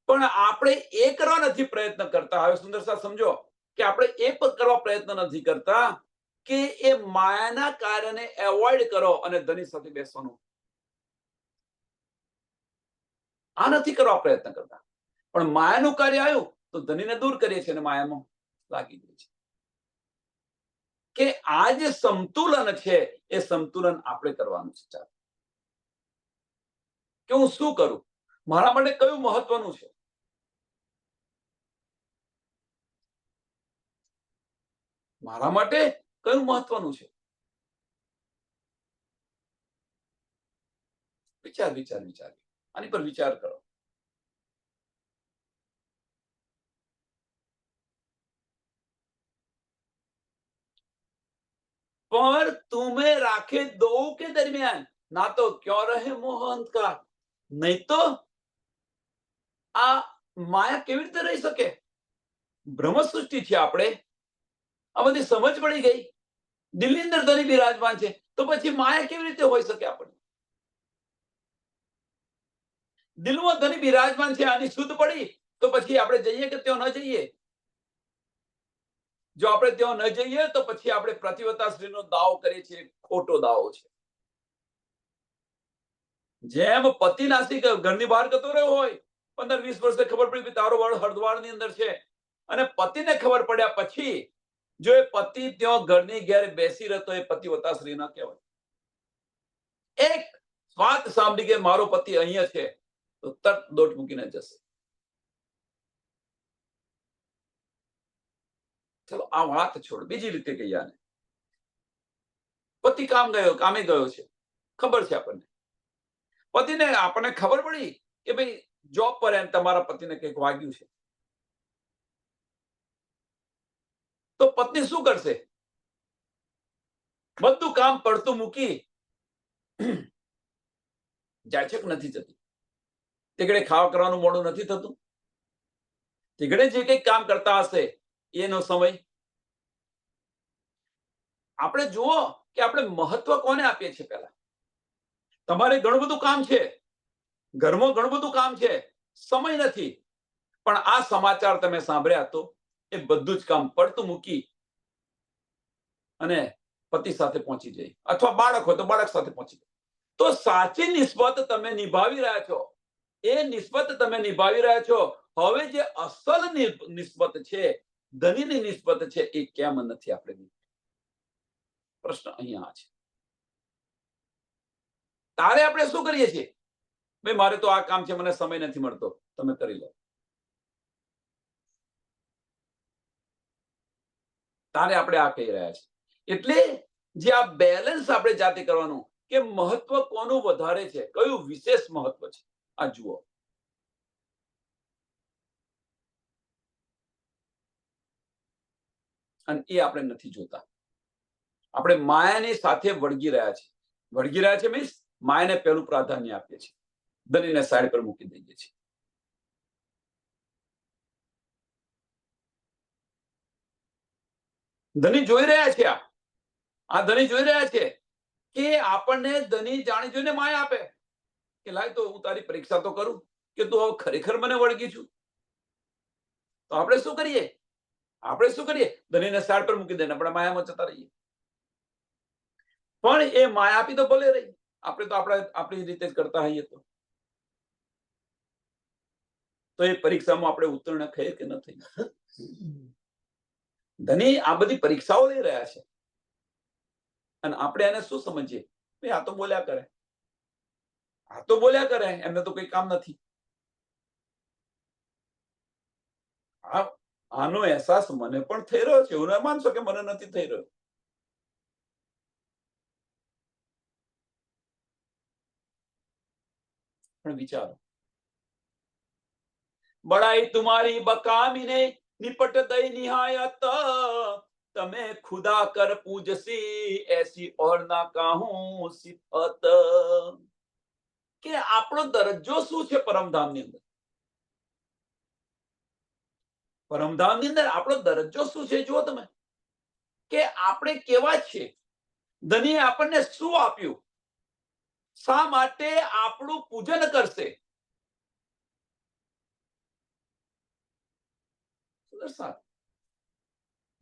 પણ આપણે એ કરવા નથી પ્રયત્ન કરતા. હવે સુંદર સાહેબ સમજો કે આપણે એ કરવા પ્રયત્ન નથી કરતા કે એ માયાના કાર્યને એવોઇડ કરો અને ધની સાથે બેસવાનું. આ નથી કરવા પ્રયત્ન કરતા. પણ માયાનું કાર્ય આવ્યું તો ધનીને દૂર કરીએ છીએ અને માયામાં લાગી જાય છે. કે આ જે સંતુલન છે એ સંતુલન આપણે કરવાનું છે. ચાલો, કે હું શું કરું, મારા માટે કયું મહત્વનું છે? મારા માટે કયું મહત્વનું છે? વિચાર આની પર વિચાર કરો. पर तुम्हें राखे दो के दरमियान ना तो क्यों रहे मोह अंधकार. નહીં તો આ માયા કેવી રીતે રહી શકે? બ્રહ્મ સૃષ્ટિ છે આપણે, આ બધી સમજ પડી ગઈ, દિલની અંદર ધની બિરાજમાન છે, તો પછી માયા કેવી રીતે હોઈ શકે? આપણે દિલમાં ધની બિરાજમાન છે, આની શુદ્ધ પડી તો પછી આપણે જઈએ કે ત્યાં ન જઈએ? જો આપણે ત્યાં ન જઈએ તો પછી આપણે પ્રતિવતા શ્રીનો દાવો કરીએ છીએ, ખોટો દાવો છે. જેમ પતિ નાસી ઘરની બહાર જતો રહ્યો હોય, 15-20 વર્ષે ખબર પડી કે તારો વડ હરદ્વારની અંદર છે, અને પતિને ખબર પડ્યા પછી જો એ પતિ ત્યાં ઘરની ઘેર બેસી રહેતો, એ પતિવતા શ્રી ના કહેવાય. એક વાત સાંભળી કે મારો પતિ અહીંયા છે તો તરત દોટ મૂકીને જશે. ચલો આ વાત છોડ, બીજી રીતે કહીએ આને. પતિ કામે ગયો છે, ખબર છે આપણને. પતિને આપણને ખબર પડી કે ભાઈ જોબ પર એમ તમારા પતિને કંઈક વાગ્યું છે, તો પત્ની શું કરશે? બધું કામ પડતું મૂકી જાય છે કે નથી જતી? તે ઘડે ખાવા કરવાનું મોડું નથી થતું? તે ઘડે જે કંઈક કામ કરતા હશે એનો સમય આપણે જુઓ કે આપણે મહત્વ કોને આપીએ છીએ? પહેલા તમારે ઘણું બધું કામ છે, ઘરમાં ઘણું બધું કામ છે, સમય નથી. પણ આ સમાચાર તમે સાંભળ્યા તો એ બધું જ કામ પડતું મૂકી અને પતિ સાથે પહોંચી જઈ, અથવા બાળક હોય તો બાળક સાથે પહોંચી જાય. તો સાચી નિસ્બત તમે નિભાવી રહ્યા છો, એ નિસ્બત તમે નિભાવી રહ્યા છો. હવે જે અસલ નિસ્બત છે, ધનીની નિસ્બત છે, એ કેમ નથી આપણે? પ્રશ્ન અહીંયા છે. તારે આપણે શું કરીએ છીએ? ભાઈ મારે તો આ કામ છે, મને સમય નથી મળતો, તમે કરી લો. તારે આપણે આ કહી રહ્યા છે. એટલે જે આ બેલેન્સ આપણે જાતે કરવાનું, કે મહત્વ કોનું વધારે છે, કયું વિશેષ મહત્વ છે, આ જુઓ. અને એ આપણે નથી જોતા. આપણે માયાની સાથે વળગી રહ્યા છે મીન્સ માયાને પહેલું પ્રાધાન્ય આપીએ છીએ, ધનીને સાઈડ પર મૂકી દઈએ છીએ. ધની જોઈ રહ્યા છે, આ ધની જોઈ રહ્યા છે કે આપણને ધની જાણી જોઈને માયા આપે કે લાય તો હું તારી પરીક્ષા તો કરું કે તું હવે ખરેખર મને વળગી છું. તો આપણે શું કરીએ? ધનીને સાઈડ પર મૂકી દઈને આપણે માયામાં જતા રહીએ. પણ એ માયા આપી તો ભલે રહી, આપણે તો આપણી રીતે જ કરતા હોઈએ. તો એ પરીક્ષામાં આપણે ઉત્તીર્ણ થઈએ કે ન થઈએ? ધની આ બધી પરીક્ષાઓ લઈ રહ્યા છે અને આપણે એને શું સમજીએ? ભાઈ આ તો બોલ્યા કરે, એમને તો કઈ કામ નથી. આનો અહેસાસ મને પણ થઈ રહ્યો છે, એવું ના માનશો કે મને નથી થઈ રહ્યો. પણ વિચારો, બડાઈ તુમારી બકામીને નિપટ દઈ નિહાયત, તમે ખુદા કર પૂજસી એસી ઓર ના કાહું સિફત. કે આપણો દરજ્જો શું છે પરમધામની અંદર? પરમધામની અંદર આપણો દરજ્જો શું છે જુઓ તમે, કે આપણે કેવા છીએ. ધનીએ આપણને શું આપ્યું? શા માટે આપણું પૂજન કરશે?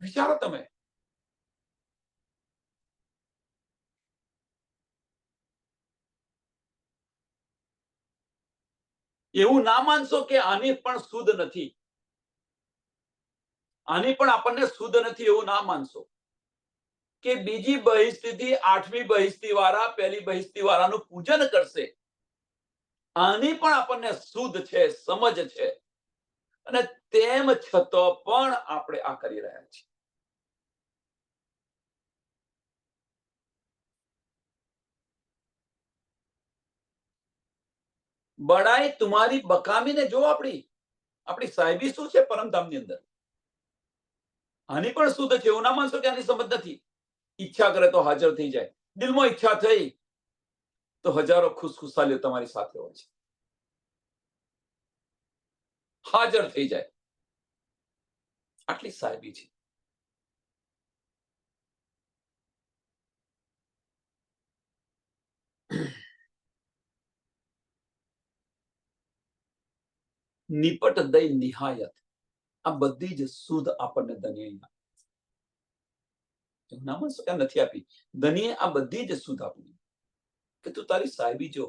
વિચારો તમે. એવું ના માનશો કે આની પણ શુદ્ધ નથી, આની પણ આપણને શુદ્ધ નથી એવું ના માનશો કે બીજી બહિસ્થિતિ, 8મી બહિસ્તી વાળા પહેલી બહિસ્તી વાળાનું પૂજન કરશે. આની પણ આપણને શુદ્ધ છે, સમજ છે, અને તેમ છતાં પણ આપણે આ કરી રહ્યા છીએ. બડાઈ તુમારી બકામીને જો આપણી સાહેબી શું છે પરમધામની અંદર, આની પણ શુદ્ધ છે એવું ના માનશો કે આની સમજ નથી. ઈચ્છા કરે તો હાજર થઈ જાય. દિલમાં ઈચ્છા થઈ તો હજારો ખુશખુશાલીઓ તમારી સાથે હોય છે, હાજર થઈ જાય. આટલી સાહેબી છે. નિપટ દઈ નિહાયત, આ બધી જ શુદ્ધ આપણને ધનીએ ના માનશો કે નથી આપી. ધનીએ આ બધી જ શુદ્ધ આપી કે તું તારી સાહેબી જો.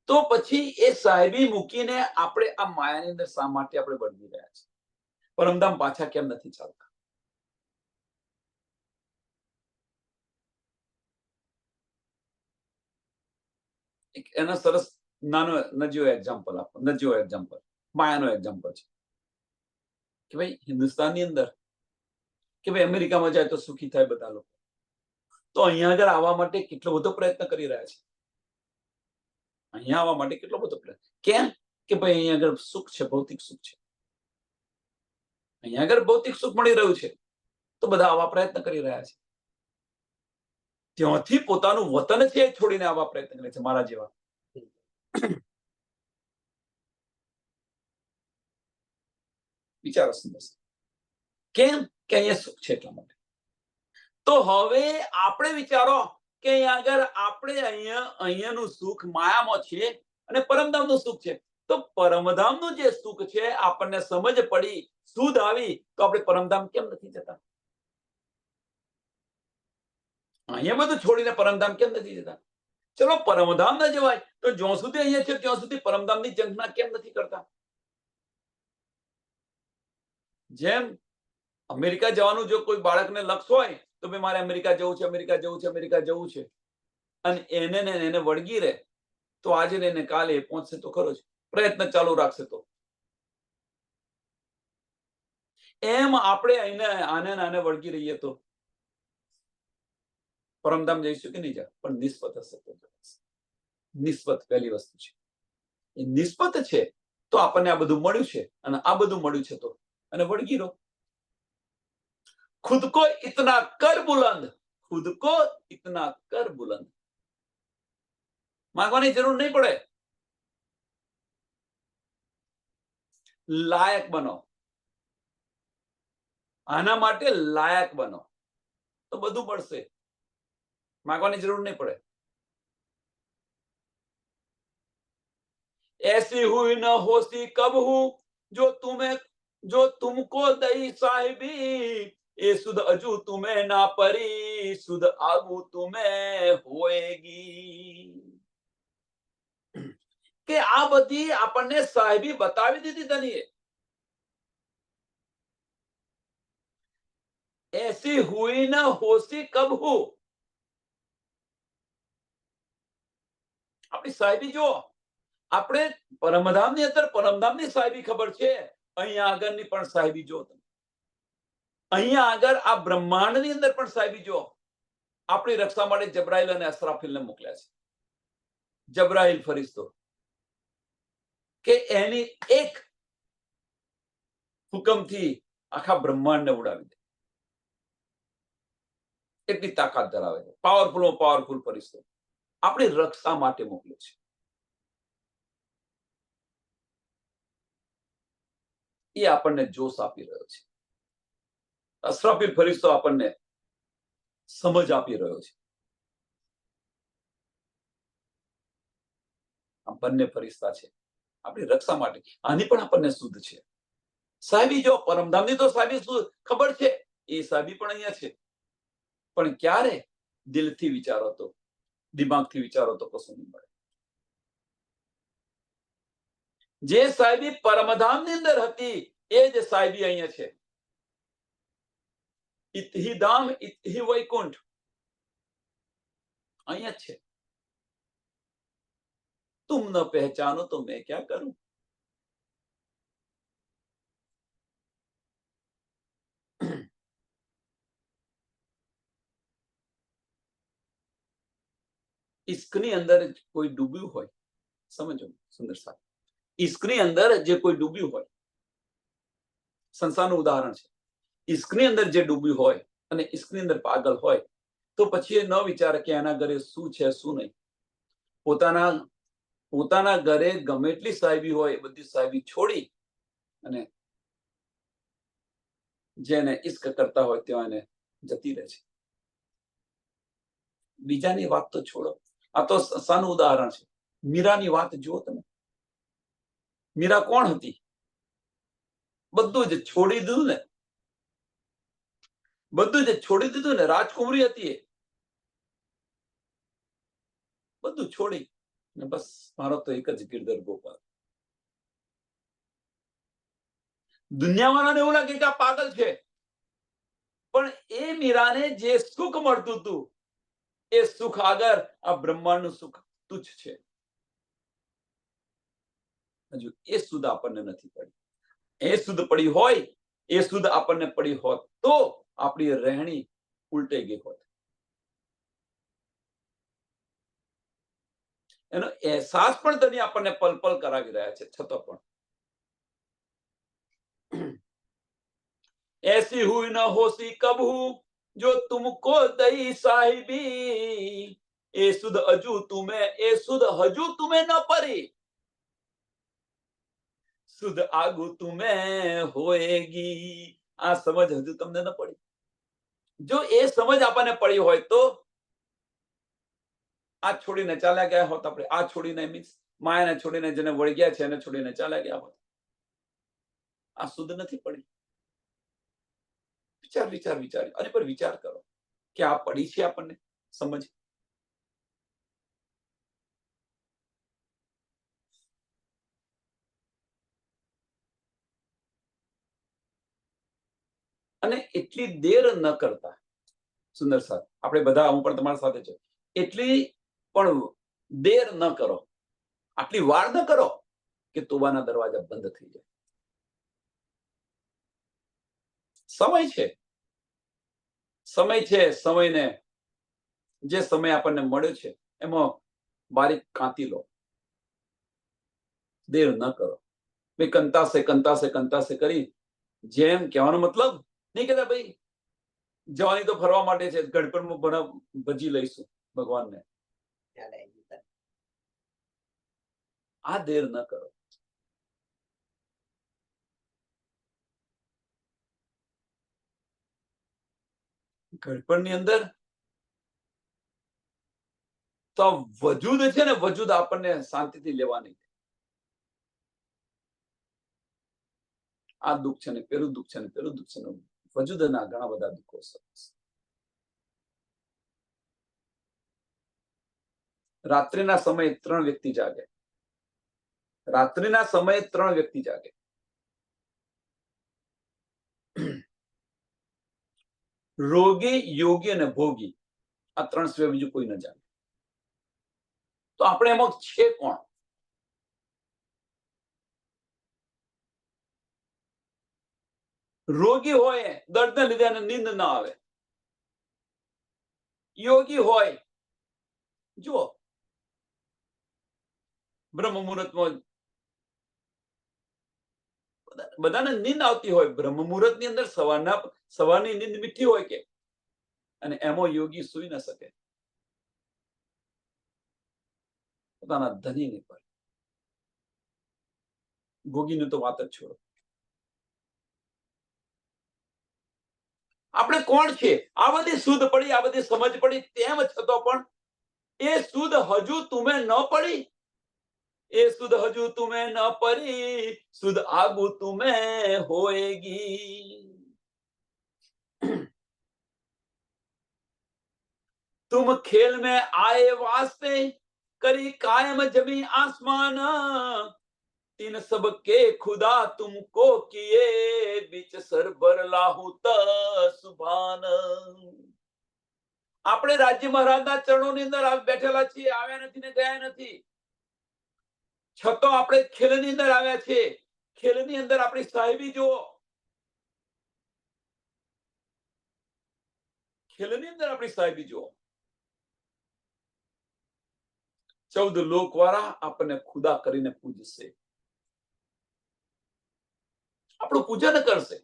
તો પછી એ સાહેબી મૂકીને આપણે આ માયાની અંદર શા માટે આપણે વળગી રહ્યા છીએ? પરમધામ પાછા કેમ નથી ચાલતા? એનો સરસ નાનો નજીવો એક્ઝામ્પલ માયાનો એક્ઝામ્પલ છે કે ભાઈ હિન્દુસ્તાનની અંદર કે ભાઈ અમેરિકામાં જાય તો સુખી થાય બધા લોકો, તો અહીંયા આગળ આવવા માટે કેટલો બધો પ્રયત્ન કરી રહ્યા છે. અહીંયા આવવા માટે કેટલો બધો પ્રયત્ન. કેમ? કે ભાઈ અહીંયા આગળ સુખ છે, ભૌતિક સુખ છે. અહીંયા આગળ ભૌતિક સુખ મળી રહ્યું છે તો બધા આવા પ્રયત્ન કરી રહ્યા છે. ત્યાંથી પોતાનું વતન છે છોડીને આવા પ્રયત્ન કરે છે, મારા જેવા. વિચારો સમજ. કેમ? કે અહીંયા સુખ છે એટલા માટે. તો હવે આપણે વિચારો કે અહીંયા આગળ આપણે અહીંયાનું સુખ માયામાં છે અને પરમધામનું સુખ છે. તો પરમધામનું જે સુખ છે આપણને સમજ પડી, શુદ્ધ આવી, તો આપણે પરમધામ કેમ નથી જતા? અહીંયા બધું છોડીને પરમધામ કેમ નથી જતા? ચલો પરમધામ ન જવાય તો જ્યાં સુધી અહીંયા છે ત્યાં સુધી પરમધામની ઝંખના કેમ નથી કરતા? જેમ અમેરિકા જવાનું જો કોઈ બાળકને લક્ષ્ય હોય તો ભાઈ મારે અમેરિકા જવું છે, અને એને વળગી રહે તો આજે ને એને કાલે પહોંચશે તો ખરો જ, પ્રયત્ન ચાલુ રાખશે તો. એમ આપણે આને વળગી રહીએ તો પરમધામ જઈશું કે નહીં જાય? પણ નિસ્બત હશે તો. નિસ્બત પહેલી વસ્તુ છે. એ નિસ્બત છે તો આપણને આ બધું મળ્યું છે, અને આ બધું મળ્યું છે તો અને વળગી રહો. खुद को इतना कर बुलंद, खुद को इतना कर बुलंद. માંગવાની જરૂર નહીં પડે. લાયક બનો. આના માટે લાયક બનો તો બધું મળશે. માંગવાની જરૂર નહીં પડે. ऐसी हुई न होती कब हूं जो तुमको दई साहिबी, એ સુધ અજુ તુમે ના પરી, સુધ આગુ તુમે હોએગી. કે આ બધી આપણને સાહેબી બતાવી દીધી ધનીએ. એસી હુઈ ન હોસી કબ હું. આપણી સાહેબી જો આપણે પરમધામની અંદર પરમધામની સાહેબી ખબર છે. અહીંયા આગળની પણ સાહેબી જો. અહીંયા આગળ આ બ્રહ્માંડની અંદર પણ સાહેબી જો. આપણી રક્ષા માટે જબરાઈલ અને અસરાફીલને મોકલ્યા છે. જબરાઈલ ફરિશ્તો કે એની એક હુકમથી આખા બ્રહ્માંડને ઉડાવી દે એટલી તાકાત ધરાવે છે. પાવરફુલ ફરિશ્તો આપણી રક્ષા માટે મોકલે છે. એ આપણને જોશ આપી રહ્યો છે. અસરાફીલ ફરિશ્તો આપણને સમજ આપી રહ્યો છે. આ બંને ફરિશ્તા છે આપણી રક્ષા માટે. આની પણ આપણને શુદ્ધ છે. સાહેબી જો પરમધામની તો સાહેબી ખબર છે. એ સાહેબી પણ અહીંયા છે. પણ ક્યારે દિલથી વિચારો તો, દિમાગથી વિચારો તો કશું નહીં મળે. જે સાહેબી પરમધામની અંદર હતી એ જ સાહેબી અહીંયા છે. ઇતહી ધામ ઇતહી વૈકુંઠ અહીંયા છે. तुम न पहचानो तो मैं क्या करूं. ઇશ્કની અંદર કોઈ ડૂબ્યું હોય, સમજો સુંદર સાહેબ, ઇશ્કની અંદર જે કોઈ ડૂબ્યું હોય, સંસારનું ઉદાહરણ છે. ઇશ્કની અંદર જે ડૂબ્યું હોય અને ઇશ્કની અંદર પાગલ હોય તો પછી એ ન વિચારે કે એના ઘરે શું છે શું નહીં. પોતાના ઘરે ગમે એટલી સાહેબી હોય એ બધી સાહેબી છોડી અને જેને ઇશ્ક કરતા હોય ત્યાં એને જતી રહે છે. બીજાની વાત તો છોડો. આ તો સાનું ઉદાહરણ છે. મીરાની વાત જુઓ તમે. મીરા કોણ હતી? બધું જ છોડી દીધું ને. બધું જ છોડી દીધું ને. રાજકુમારી હતી. બધું છોડી ને બસ મારો તો એક જ ગિરધર ગોપાલ. દુનિયાવાળાને એવું લાગે કે આ પાગલ છે, પણ એ મીરાને જે સુખ મળતું હતું એ સુખ આગળ આ બ્રહ્માંડનું સુખ તુચ્છ છે. હજુ એ સુધ આપણને નથી પડી. એ સુધ પડી હોય, એ સુધ આપણને પડી હોત તો આપણી રહેણી ઉલટાઈ ગઈ હોત. એનો અહેસાસ પણ ધણી આપણને પલ પલ કરાવી રહ્યા છે. છતાં પણ ऐसी हुई न होसी कब हूं जो तुमको दई साहिबी, ए सुध अजू तुम्हें ए सुध हजू तुम्हें न परी, सुध આગુ तुम्हें होएगी. આ સમજ હજુ તમને ન પડી. જો એ સમજ આપણને પડી હોય તો આ છોડીને ચાલ્યા ગયા હોત આપણે. આ છોડીને મીન્સ માયાને છોડીને જેને વળગ્યા છે એને છોડીને ચાલ્યા ગયા હોત. આ શુદ્ધ નથી પડી. વિચાર અને પર વિચાર કરો કે આ પડી છે આપણને સમજ. અને એટલી દેર ન કરતા સુંદર સાહેબ, આપણે બધા, હું પણ તમારા સાથે છે, એટલી પણ દેર ન કરો, આટલી વાર ન કરો કે તોબાના દરવાજા બંધ થઈ જાય. સમય છે, સમયને જે સમય આપણને મળ્યો છે એમાં બારીક કાંતી લો. દેર ન કરો. કંતાસે કરી જેમ કહેવાનો મતલબ નહીં કહેતા ભાઈ જવાની તો ફરવા માટે છે, ગણપણમાં ભજી લઈશું ભગવાનને. આ દેર ન કરો. ગણપણની અંદર તો વજૂદ છે ને, વજૂદ આપણને શાંતિથી લેવાની. આ દુઃખ છે ને પેલું દુઃખ છે ને પેલું દુઃખ છે ને, વજૂદના ઘણા બધા દુઃખો છે. રાત્રિના સમયે 3 વ્યક્તિ જાગે. રાત્રિના સમયે 3 વ્યક્તિ જાગે. રોગી, યોગી અને ભોગી, આ 3 સિવાય બીજું કોઈ ન જાગે. તો આપણે એમાં છે કોણ? રોગી હોય, દર્દને લીધે એને નીંદ ના આવે. યોગી હોય, જુઓ બ્રહ્મ મુહૂર્તમાં બધાને નીંદ આવતી હોય. બ્રહ્મ મુહૂર્ત ની અંદર સવારની નીંદ મીઠી હોય કે, અને એમાં યોગી સુઈ ન શકે. પોતાના ધનીની પર. ભોગીને તો વાત જ છોડો. આપણે કોણ છે? આ બધી શુદ્ધ પડી, આ બધી સમજ પડી, તેમ છતાં પણ એ શુદ્ધ હજુ તુમે ન પડી. એ શુદ્ધ હજુ તુમે ન પડી, શુદ્ધ આગુ તુમે હોएगी. तुम खेल में आए वास्ते, करी कायम जमी आसमान, तीन सबके खुदा तुमको किए, बीच सरबर लाहुत सुभान. આપણે રાજ્ય મહારાજના ચરણોની અંદર બેઠેલા છીએ, આવ્યા નથી ને ગયા નથી. છતાં આપણે ખેલની અંદર આવ્યા છીએ. ખેલની અંદર આપણી સાહેબી જુઓ. ખેલની અંદર આપણી સાહેબી જુઓ. 14 લોક વાળા આપણને ખુદા કરીને પૂજશે, આપણું પૂજન કરશે.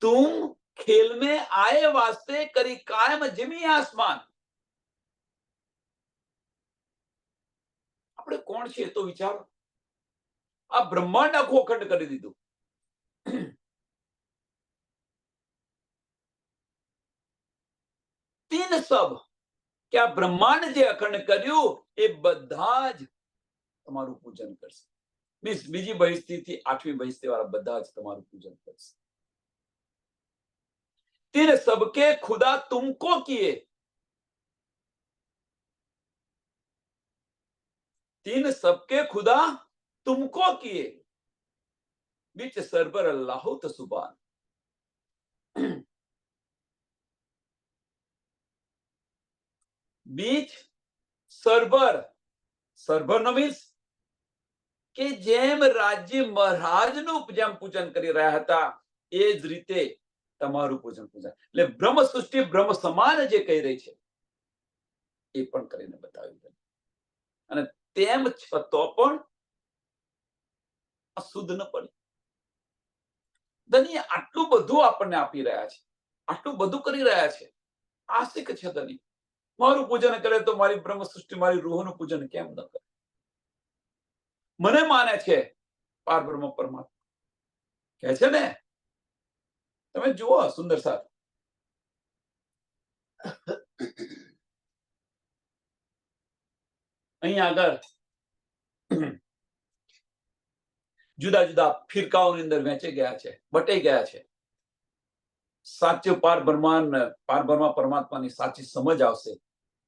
तुम खेल में आए वास्ते, करी कायम जमी आसमान. આપણે કોણ છીએ તો વિચારો. આ બ્રહ્માંડ આખું અખંડ કરી દીધું. તીન સબ, કે આ બ્રહ્માંડ જે અખંડ કર્યું એ બધા જ તમારું પૂજન કરશે. મીન્સ બીજી બહિસ્તીથી 8મી બહિસ્તી વાળા બધા જ તમારું પૂજન કરશે. तीन सबके खुदा तुमको किए. तीन सबके खुदा तुमको किए, बीच सरबर अल्लाहुत सुबान. बीच સરબર, સરબરનો મીન્સ કે જેમ રાજ્ય મહારાજનું જેમ પૂજન કરી રહ્યા હતા એ જ રીતે તમારું પૂજન. એટલે બ્રહ્મ સૃષ્ટિ બ્રહ્મ સમાન જે કહી રહી છે એ પણ કરીને બતાવ્યું. અને તેમ છતાં પણ શુદ્ધ ન પડી. ધની આટલું બધું આપણને આપી રહ્યા છે, આટલું બધું કરી રહ્યા છે. આશિક છે ધની. મારું પૂજન કરે તો મારી બ્રહ્મ સૃષ્ટિ, મારી રૂહનું પૂજન કેમ ન કરે? મને માને છે પાર બ્રહ્મ પરમાત્મા કહે છે ને. તમે જુઓ સુંદર સાથ. અહીંયા આગળ જુદા જુદા ફિરકાઓની અંદર વહેંચી ગયા છે, બટાઈ ગયા છે. સાચું પાર બ્રહ્મા પરમાત્માની સાચી સમજ આવશે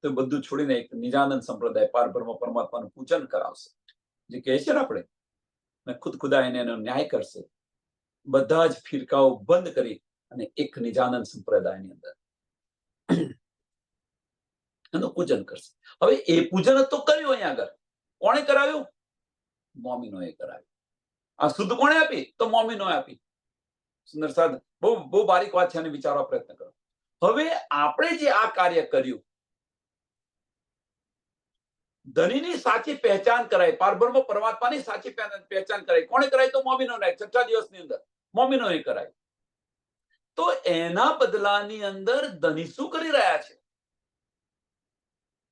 તો બધું છોડીને એક નિજાનંદ સંપ્રદાય પાર બ્રહ્મ પરમાત્માનું પૂજન કરાવશે. જે કહે છે ને આપણે ખુદ ખુદા એનો ન્યાય કરશે. બધા જ ફિરકાઓ બંધ કરી અને એક નિજાનંદ સંપ્રદાયની અંદર એનું પૂજન કરશે. હવે એ પૂજન તો કર્યું અહીંયા આગળ. કોણે કરાવ્યું? મોમીનોએ કરાવ્યું. આ શુદ્ધ કોણે આપી? તો મોમીનોએ આપી. સુંદર સાધ, બહુ બારીક વાત છે, અને વિચારવા પ્રયત્ન કરો. હવે આપણે જે આ કાર્ય કર્યું, ધનીની સાચી પહેચાન કરાય, પારબ્રહ્મ પરમાત્માની સાચી પહેચાન કરાય. કોણે કરાય? તો મોમીનોને. છઠ્ઠા દિવસની અંદર મોમીનોએ કરાય. તો એના બદલાની અંદર ધની શું કરી રહ્યા છે?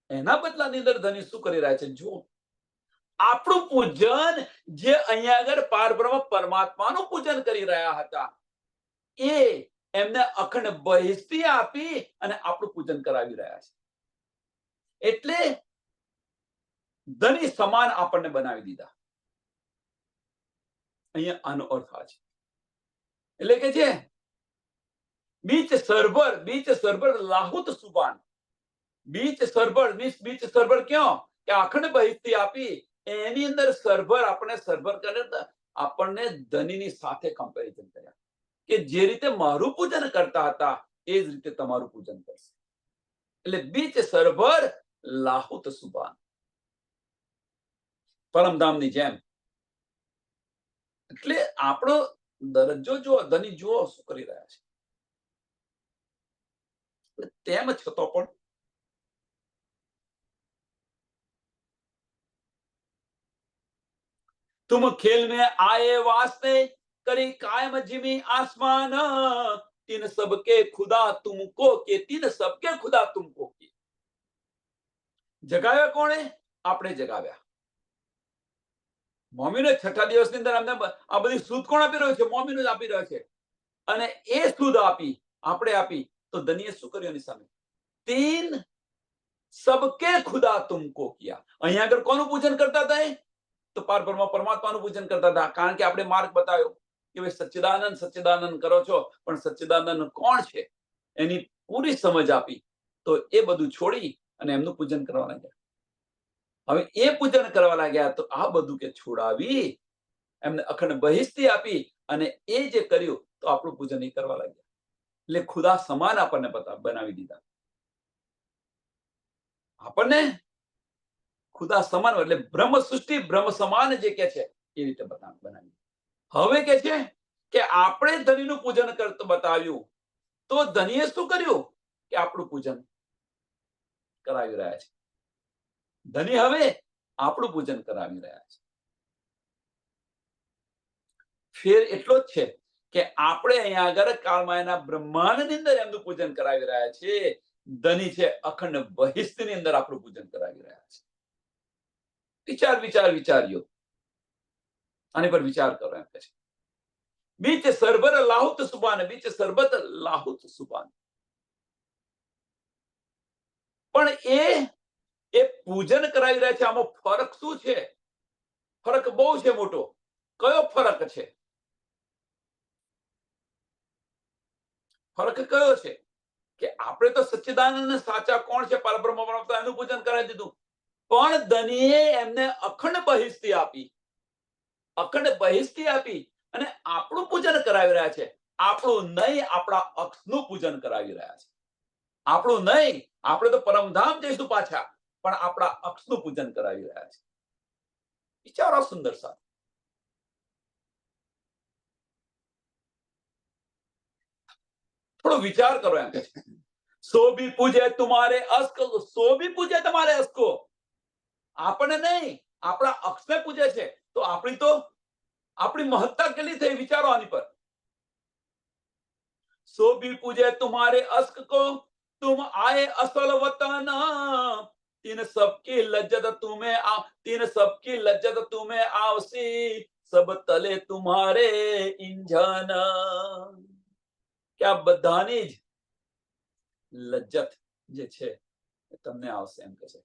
એના બદલાની અંદર ધની શું કરી રહ્યા છે? જો આપણું પૂજન, જે અહીંયા આગળ પારબ્રહ્મ પરમાત્માનું પૂજન કરી રહ્યા હતા, એ એમને અખંડ બહિષ્ટી આપી અને આપણું પૂજન કરાવી રહ્યા છે. એટલે ધની સમાન આપણને બનાવી દીધા. અહીંયા આનો અર્થ આ છે. એટલે કે છે બીચ સરભર લાહુત સુબાન. બીચ સરભર ક્યાં? કે અખંડ બહિષ્ટી આપી, એની અંદર સરભર કરે, આપણને ધનીની સાથે કમ્પેરિઝન કર્યા કે જે રીતે મારું પૂજન કરતા હતા એ જ રીતે તમારું પૂજન કરશે. એટલે બીચ સરભર લાહુત સુબાન, પરમધામની જેમ. એટલે આપણો દરજ્જો જુઓ, ધની જુઓ શું કરી રહ્યા છે. તેમ છતાં પણ तुम खेल में आए वास्ते करी कायम जिमी आसमान, तीन सबके खुदा तुमको के, तीन सबके खुदा तुमको के. જગાવ્યા કોણે? આપણે જગાવ્યા. મોમીને છઠ્ઠા દિવસની અંદર અમને આ બધી સુધ કોણ આપી રહ્યો છે? મોમીનો જ આપી રહ્યો છે. અને એ સુધ આપી, આપણે આપી, તો ધનીએ શું કર્યું એની સામે? તીન સબકે ખુદા તુમકો કિયા. અહીંયા આગળ કોનું પૂજન કરતા હતા? તો પારબ્રહ્મ પરમાત્માનું પૂજન કરતા હતા. કારણ કે આપણે માર્ગ બતાવ્યો કે ભાઈ સચ્ચિદાનંદ કરો છો, પણ સચ્ચિદાનંદ કોણ છે એની પૂરી સમજ આપી, તો એ બધું છોડી અને એમનું પૂજન કરવા લાગ્યા. હવે એ પૂજન કરવા લાગ્યા તો આ બધું કે છોડાવી એમને અખંડ બહિષ્ટી આપી અને એ જે કર્યું તો આપણું પૂજન એ કરવા લાગ્યા. એટલે ખુદા સમાન આપણને બનાવી દીધા. આપણને ખુદા સમાન, એટલે બ્રહ્મ સૃષ્ટિ બ્રહ્મ સમાન જે કે છે એ રીતે બનાવી. હવે કે છે કે આપણે ધનીનું પૂજન કરતું બતાવ્યું, તો ધનીએ શું કર્યું? કે આપણું પૂજન કરાવી રહ્યા છે. ધની હવે આપણું પૂજન કરાવી રહ્યા છે. ફેર એટલો જ છે કે આપણે અહીંયા આગળ કાળમાયાના બ્રહ્માંડની અંદર એમનું પૂજન કરાવી રહ્યા છે. ધની છે અખંડ બહિષ્ટની અંદર આપણું પૂજન કરાવી રહ્યા છે. વિચાર્યો આની પર વિચાર કરો. એમ કે છે બીચ સરભર લાહુત સુબાન, બીચ સરબત લાહુત સુબાન. પણ એ પૂજન કરાવી રહ્યા છે. આમાં ફરક શું છે? ફરક બહુ છે મોટો. કયો ફરક છે? ફરક કયો છે? કે આપણે તો સચ્ચિદાનંદ સાચા કોણ છે? પરબ્રહ્મ પરમાત્મા, એનું પૂજન કરાવી દીધું. પણ ધનીએ એમને અખંડ બહિષ્ટી આપી, અને આપણું પૂજન કરાવી રહ્યા છે. આપણું નહીં, આપણા અક્ષનું પૂજન કરાવી રહ્યા છે. આપણું નહીં, આપણે તો પરમધામ જઈશું પાછા, પણ આપણા અક્ષનું પૂજન કરાવી રહ્યા છે. વિચારો સુંદર સાથ. થોડો વિચાર કરો. એમ કે સો ભી પૂજે તુમારે અસ્ક, સો ભી પૂજે તમારે અસ્કો. આપણને નહીં, આપણા અક્ષને પૂજે છે. તો આપણી મહત્તા કેટલી થઈ? વિચારો આની પર. સો ભી પૂજે તુમારે અસ્ક કો, तुम आए असल वतन, तीन सबकी लज्जत तुम्हें आवसी, सब तले तुम्हारे इंजन. क्या બધાની જ લજ્જત જે છે એ તમને આવશે. એમ કે છે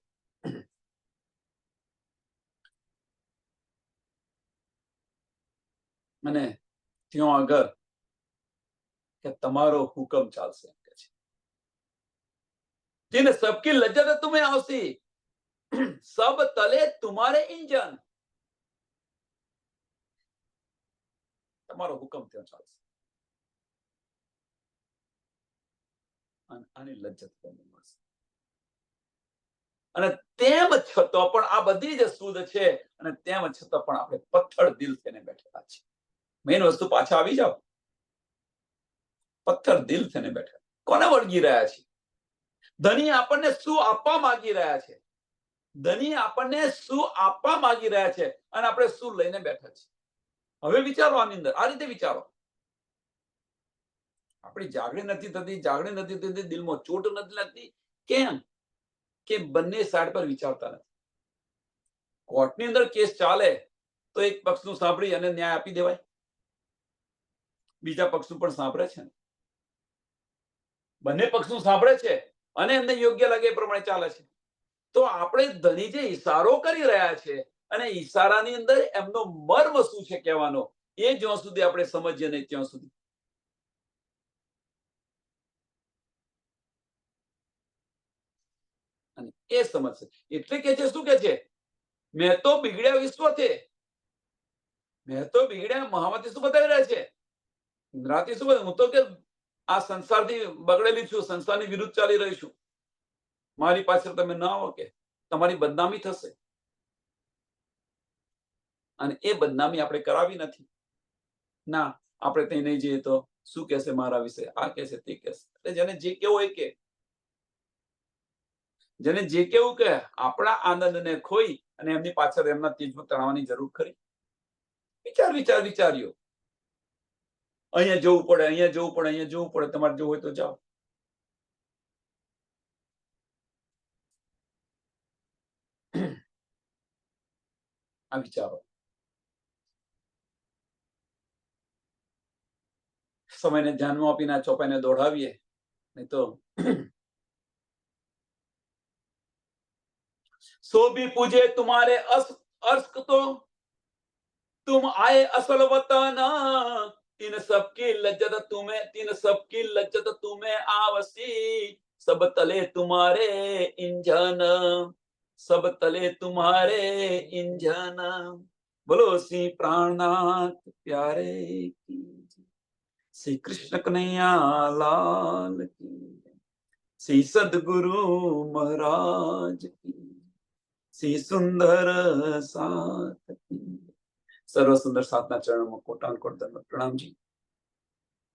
અને ત્યાં આગળ કે તમારો હુકમ ચાલશે. એમ કે છે तीन सबकी लज्जत तुम्हें आवसी, सब तले तुम्हारे इंजन. તમારો હુકમ ત્યાં ચાલશે. આની લજ્જત તમને મળશે. અને તેમ છતાં પણ આ બધી જ સુધ છે, અને તેમ છતાં પણ આપણે પથ્થર દિલ થઈને બેઠેલા છે. મેઇન વસ્તુ પાછા આવી જાવ. પથ્થર દિલ થઈને બેઠા. કોને વળગી રહ્યા છે? ધની આપણને શું આપવા માંગી રહ્યા છે? ધની આપણને શું આપવા માંગી રહ્યા છે અને આપણે શું લઈને બેઠા છીએ. હવે વિચારો આની અંદર, આ રીતે વિચારો. આપણી જાગણી નથી થતી, દિલમાં ચોટ નથી લાગતી. કેમ? કે બંને સાઈડ પર વિચારતા નથી. કોર્ટની અંદર કેસ ચાલે તો એક પક્ષનું સાંભળી અને ન્યાય આપી દેવાય, બીજા પક્ષનું પણ સાંભળે છે. બંને પક્ષનું સાંભળે છે અને એમને યોગ્ય લાગે એ પ્રમાણે ચાલે છે. તો આપણે ધની જે ઈશારો કરી રહ્યા છે અને ઈશારાની અંદર એમનો મર્મ શું છે કહેવાનો, એ જ્યાં સુધી આપણે સમજીએ નહીં ત્યાં સુધી. અને એ સમજશે એટલે કે છે, શું કે છે? મેં તો બિગડ્યા વિશ્વથી, મેં તો બિગડ્યા મહામતી શું બતાવી રહ્યા છે? રાતે શું હું તો કે આ સંસારથી બગડેલી છું, સંસારની વિરુદ્ધ ચાલી રહી છું. મારી પાછળ તમે ના આવો કે તમારી બદનામી થશે. અને એ બદનામી આપણે કરાવી નથી. ના, આપણે ત્યાં નહીં જઈએ તો શું કહેશે મારા વિશે, આ કહેશે તે કહેશે. એટલે જેને જે કેવું હોય કે, જેને જે કેવું કે આપણા આનંદને ખોઈ અને એમની પાછળ એમના તેજમાં તણાવવાની જરૂર ખરી? વિચાર્યો. અહીંયા જવું પડે, અહીંયા જવું પડે, અહીંયા જવું પડે. તમારે જવું હોય તો જાઓ. આ વિચારો. સમયને ધ્યાનમાં આપીને આ ચોપાઈને દોડાવીએ નહીં તો सो भी पूजे तुम्हारे अर्श तो तुम आए असल वतन, तीन सबकी लज्जत तुम्हें आवसी, सब तले तुम्हारे इंजन, सब तले तुम्हारे इंजन. बोलो सी प्राणनाथ प्यारे की, श्री कृष्ण कन्हैया लाल की, श्री सदगुरु महाराज की, श्री सुंदर साथ की. सर्व सुंदर साधना चरणों में कोटान कोट प्रणाम जी.